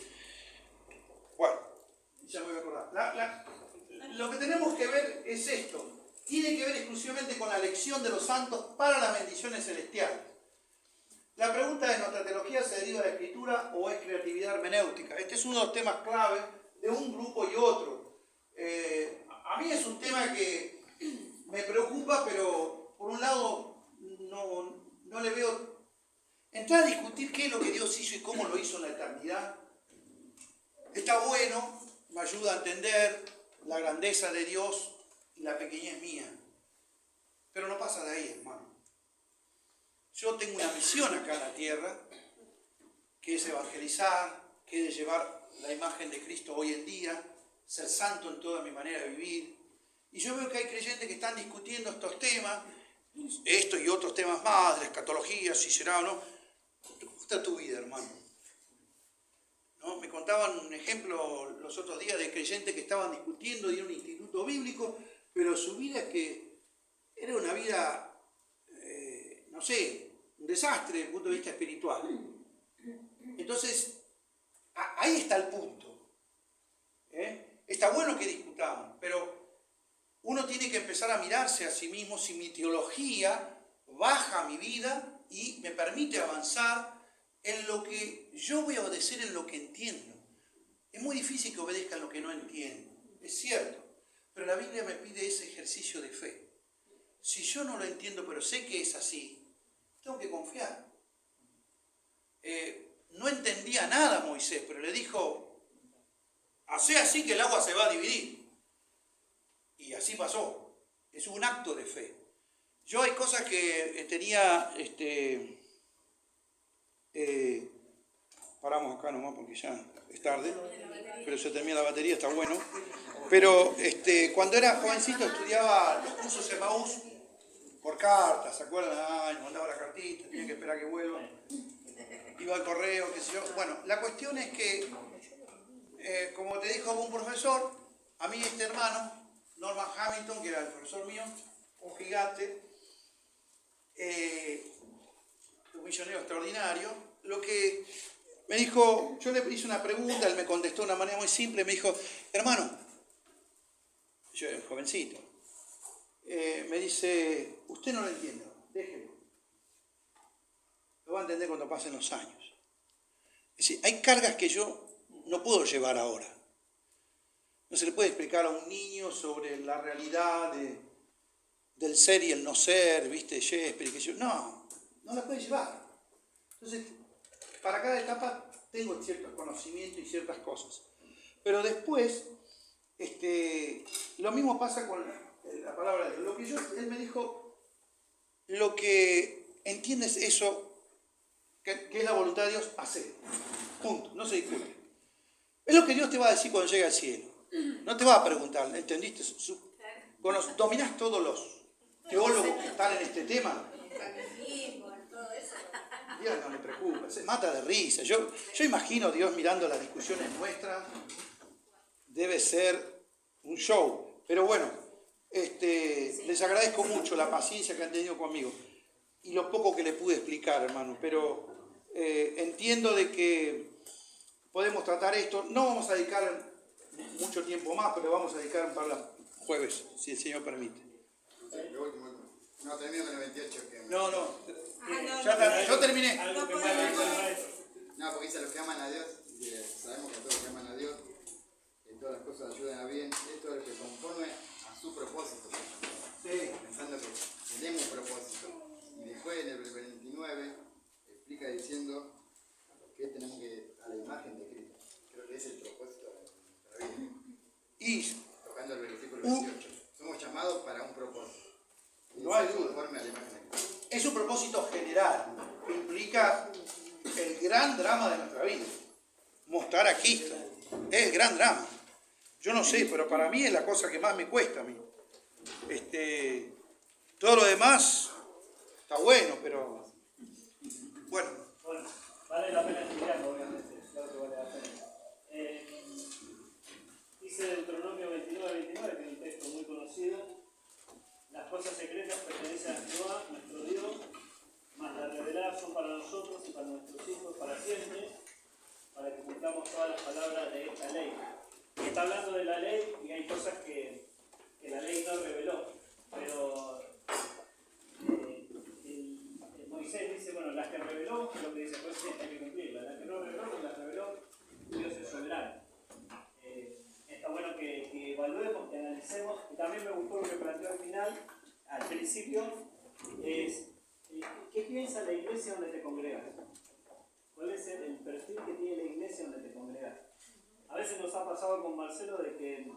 Bueno, ya me voy a acordar. Lo que tenemos que ver es esto. Tiene que ver exclusivamente con la elección de los santos para las bendiciones celestiales. La pregunta es, ¿nuestra teología se deriva de la Escritura o es creatividad hermenéutica? Este es uno de los temas clave de un grupo y otro. A mí es un tema que me preocupa, pero por un lado no le veo... Entrar a discutir qué es lo que Dios hizo y cómo lo hizo en la eternidad. Está bueno, me ayuda a entender la grandeza de Dios y la pequeñez mía. Pero no pasa de ahí, hermano. Yo tengo una misión acá en la tierra, que es evangelizar, que es llevar la imagen de Cristo hoy en día, ser santo en toda mi manera de vivir. Y yo veo que hay creyentes que están discutiendo estos temas, estos y otros temas más, de la escatología, si será o no. ¿Cómo está tu vida, hermano? ¿No? Me contaban un ejemplo los otros días de creyentes que estaban discutiendo en un instituto bíblico, pero su vida es que era una vida, no sé, un desastre desde el punto de vista espiritual. Entonces, ahí está el punto. Está bueno que discutamos, pero uno tiene que empezar a mirarse a sí mismo si mi teología baja mi vida y me permite avanzar en lo que yo voy a obedecer, en lo que entiendo. Es muy difícil que obedezca en lo que no entiendo, es cierto, pero la Biblia me pide ese ejercicio de fe. Si yo no lo entiendo, pero sé que es así, tengo que confiar. no entendía nada Moisés, pero le dijo, hacé así que el agua se va a dividir. Y así pasó. Es un acto de fe. Yo hay cosas que tenía, paramos acá nomás porque ya es tarde, pero se termina la batería, está bueno. Pero cuando era jovencito estudiaba los cursos Emaús por cartas, ¿se acuerdan? Ay, mandaba la cartita, tenía que esperar que vuelva. Iba al correo, qué sé yo. Bueno, la cuestión es que, como te dijo un profesor, a mí este hermano, Norman Hamilton, que era el profesor mío, un gigante, un misionero extraordinario, lo que me dijo, yo le hice una pregunta, él me contestó de una manera muy simple, me dijo, hermano, yo era jovencito, me dice, usted no lo entiende, déjelo. Lo va a entender cuando pasen los años. Es decir, hay cargas que yo no puedo llevar ahora. No se le puede explicar a un niño sobre la realidad del ser y el no ser, ¿viste? Shakespeare, que yo. No la puede llevar. Entonces, para cada etapa tengo ciertos conocimientos y ciertas cosas. Pero después, lo mismo pasa con la palabra de Dios. Él me dijo, lo que entiendes eso, que es la voluntad de Dios, hacer. Punto, no se discute. Es lo que Dios te va a decir cuando llegue al cielo. No te va a preguntar, ¿entendiste? ¿Dominás todos los teólogos que están en este tema? Dios no le preocupa, se mata de risa. Yo imagino a Dios mirando las discusiones nuestras. Debe ser un show. Pero bueno, les agradezco mucho la paciencia que han tenido conmigo. Y lo poco que le pude explicar, hermano. Pero entiendo de que podemos tratar esto. No vamos a dedicar mucho tiempo más, pero vamos a dedicar un par de jueves, si el Señor permite. No, termino con el 28. Que No. Yo terminé. No, porque dice a los que aman a Dios, sabemos que a todos los que aman a Dios, todas las cosas ayudan a bien, esto es lo que conforme a su propósito. Sí. Pensando que tenemos un propósito. Y después en el 29 explica diciendo que tenemos que a la imagen de Cristo. Creo que es el propósito de la vida. Y tocando el versículo 28. Somos llamados para un propósito. No hay duda. Conforme a la imagen de Cristo. Es un propósito general que implica el gran drama de nuestra vida. Mostrar a Cristo. Es el gran drama. Yo no sé, pero para mí es la cosa que más me cuesta a mí. Todo lo demás está bueno, pero bueno. Bueno, vale la pena estudiarlo, obviamente. Claro que vale la pena. Dice Deuteronomio 29, que es un texto muy conocido. Las cosas secretas pertenecen a Jehová, nuestro Dios, mas las reveladas son para nosotros y para nuestros hijos para siempre, para que cumplamos todas las palabras de esta ley. Y está hablando de la ley y hay cosas que la ley no reveló, pero Moisés dice, bueno, las que reveló, lo que dice, pues hay que cumplirlas. Las que no reveló, pues las reveló, Dios es soberano. Está bueno que evaluemos, que analicemos, y también me gustó lo que planteó al final, al principio, es ¿qué piensa la iglesia donde te congregas? ¿Cuál es el perfil que tiene la iglesia donde te congregas? A veces nos ha pasado con Marcelo de que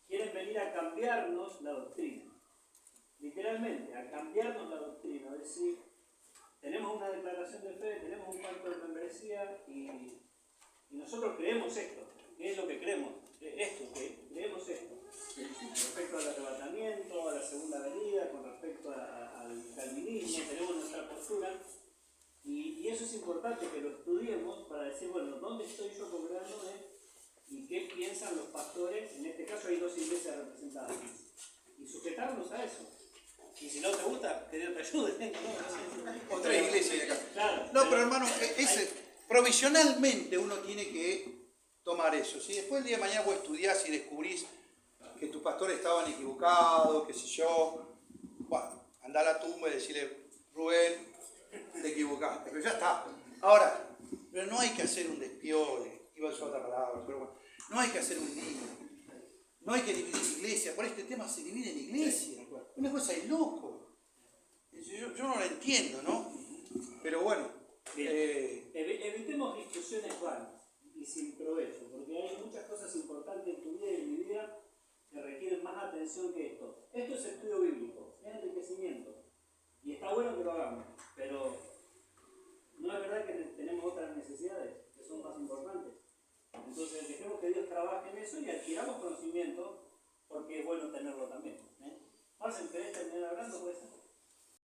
quieren venir a cambiarnos la doctrina. Literalmente, a cambiarnos la doctrina. Es decir, tenemos una declaración de fe, tenemos un pacto de membresía y nosotros creemos esto. ¿Qué es lo que creemos? Creemos esto. Con respecto al arrebatamiento, a la segunda venida, con respecto al calvinismo, tenemos nuestra postura. Y eso es importante que lo estudiemos para decir, bueno, ¿dónde estoy yo congregándome? ¿Y qué piensan los pastores? En este caso hay dos iglesias representadas. Y sujetarnos a eso. Y si no te gusta, que Dios te ayude. O tres iglesias acá. Claro, no, pero hermano, provisionalmente uno tiene que tomar eso. Si después el día de mañana vos estudiás y descubrís que tus pastores estaban equivocados, qué sé yo, bueno, andá a la tumba y decirle, Rubén, te equivocaste. Pero ya está. Ahora, pero no hay que hacer un despiole, iba a usar otra palabra, pero bueno, no hay que hacer un lío. No hay que dividir iglesia. Por este tema se divide en iglesia. Una cosa es loco. Yo no lo entiendo, ¿no? Pero bueno, Bien. Evitemos discusiones vanas y sin provecho, porque hay muchas cosas importantes en tu vida y en mi vida que requieren más atención que esto. Esto es estudio bíblico, es enriquecimiento. Y está bueno que lo hagamos, pero no es verdad que tenemos otras necesidades que son más importantes. Entonces dejemos que Dios trabaje en eso y adquiramos conocimiento, porque es bueno tenerlo también. Marcel, ¿querés terminar hablando? ¿Puede ser?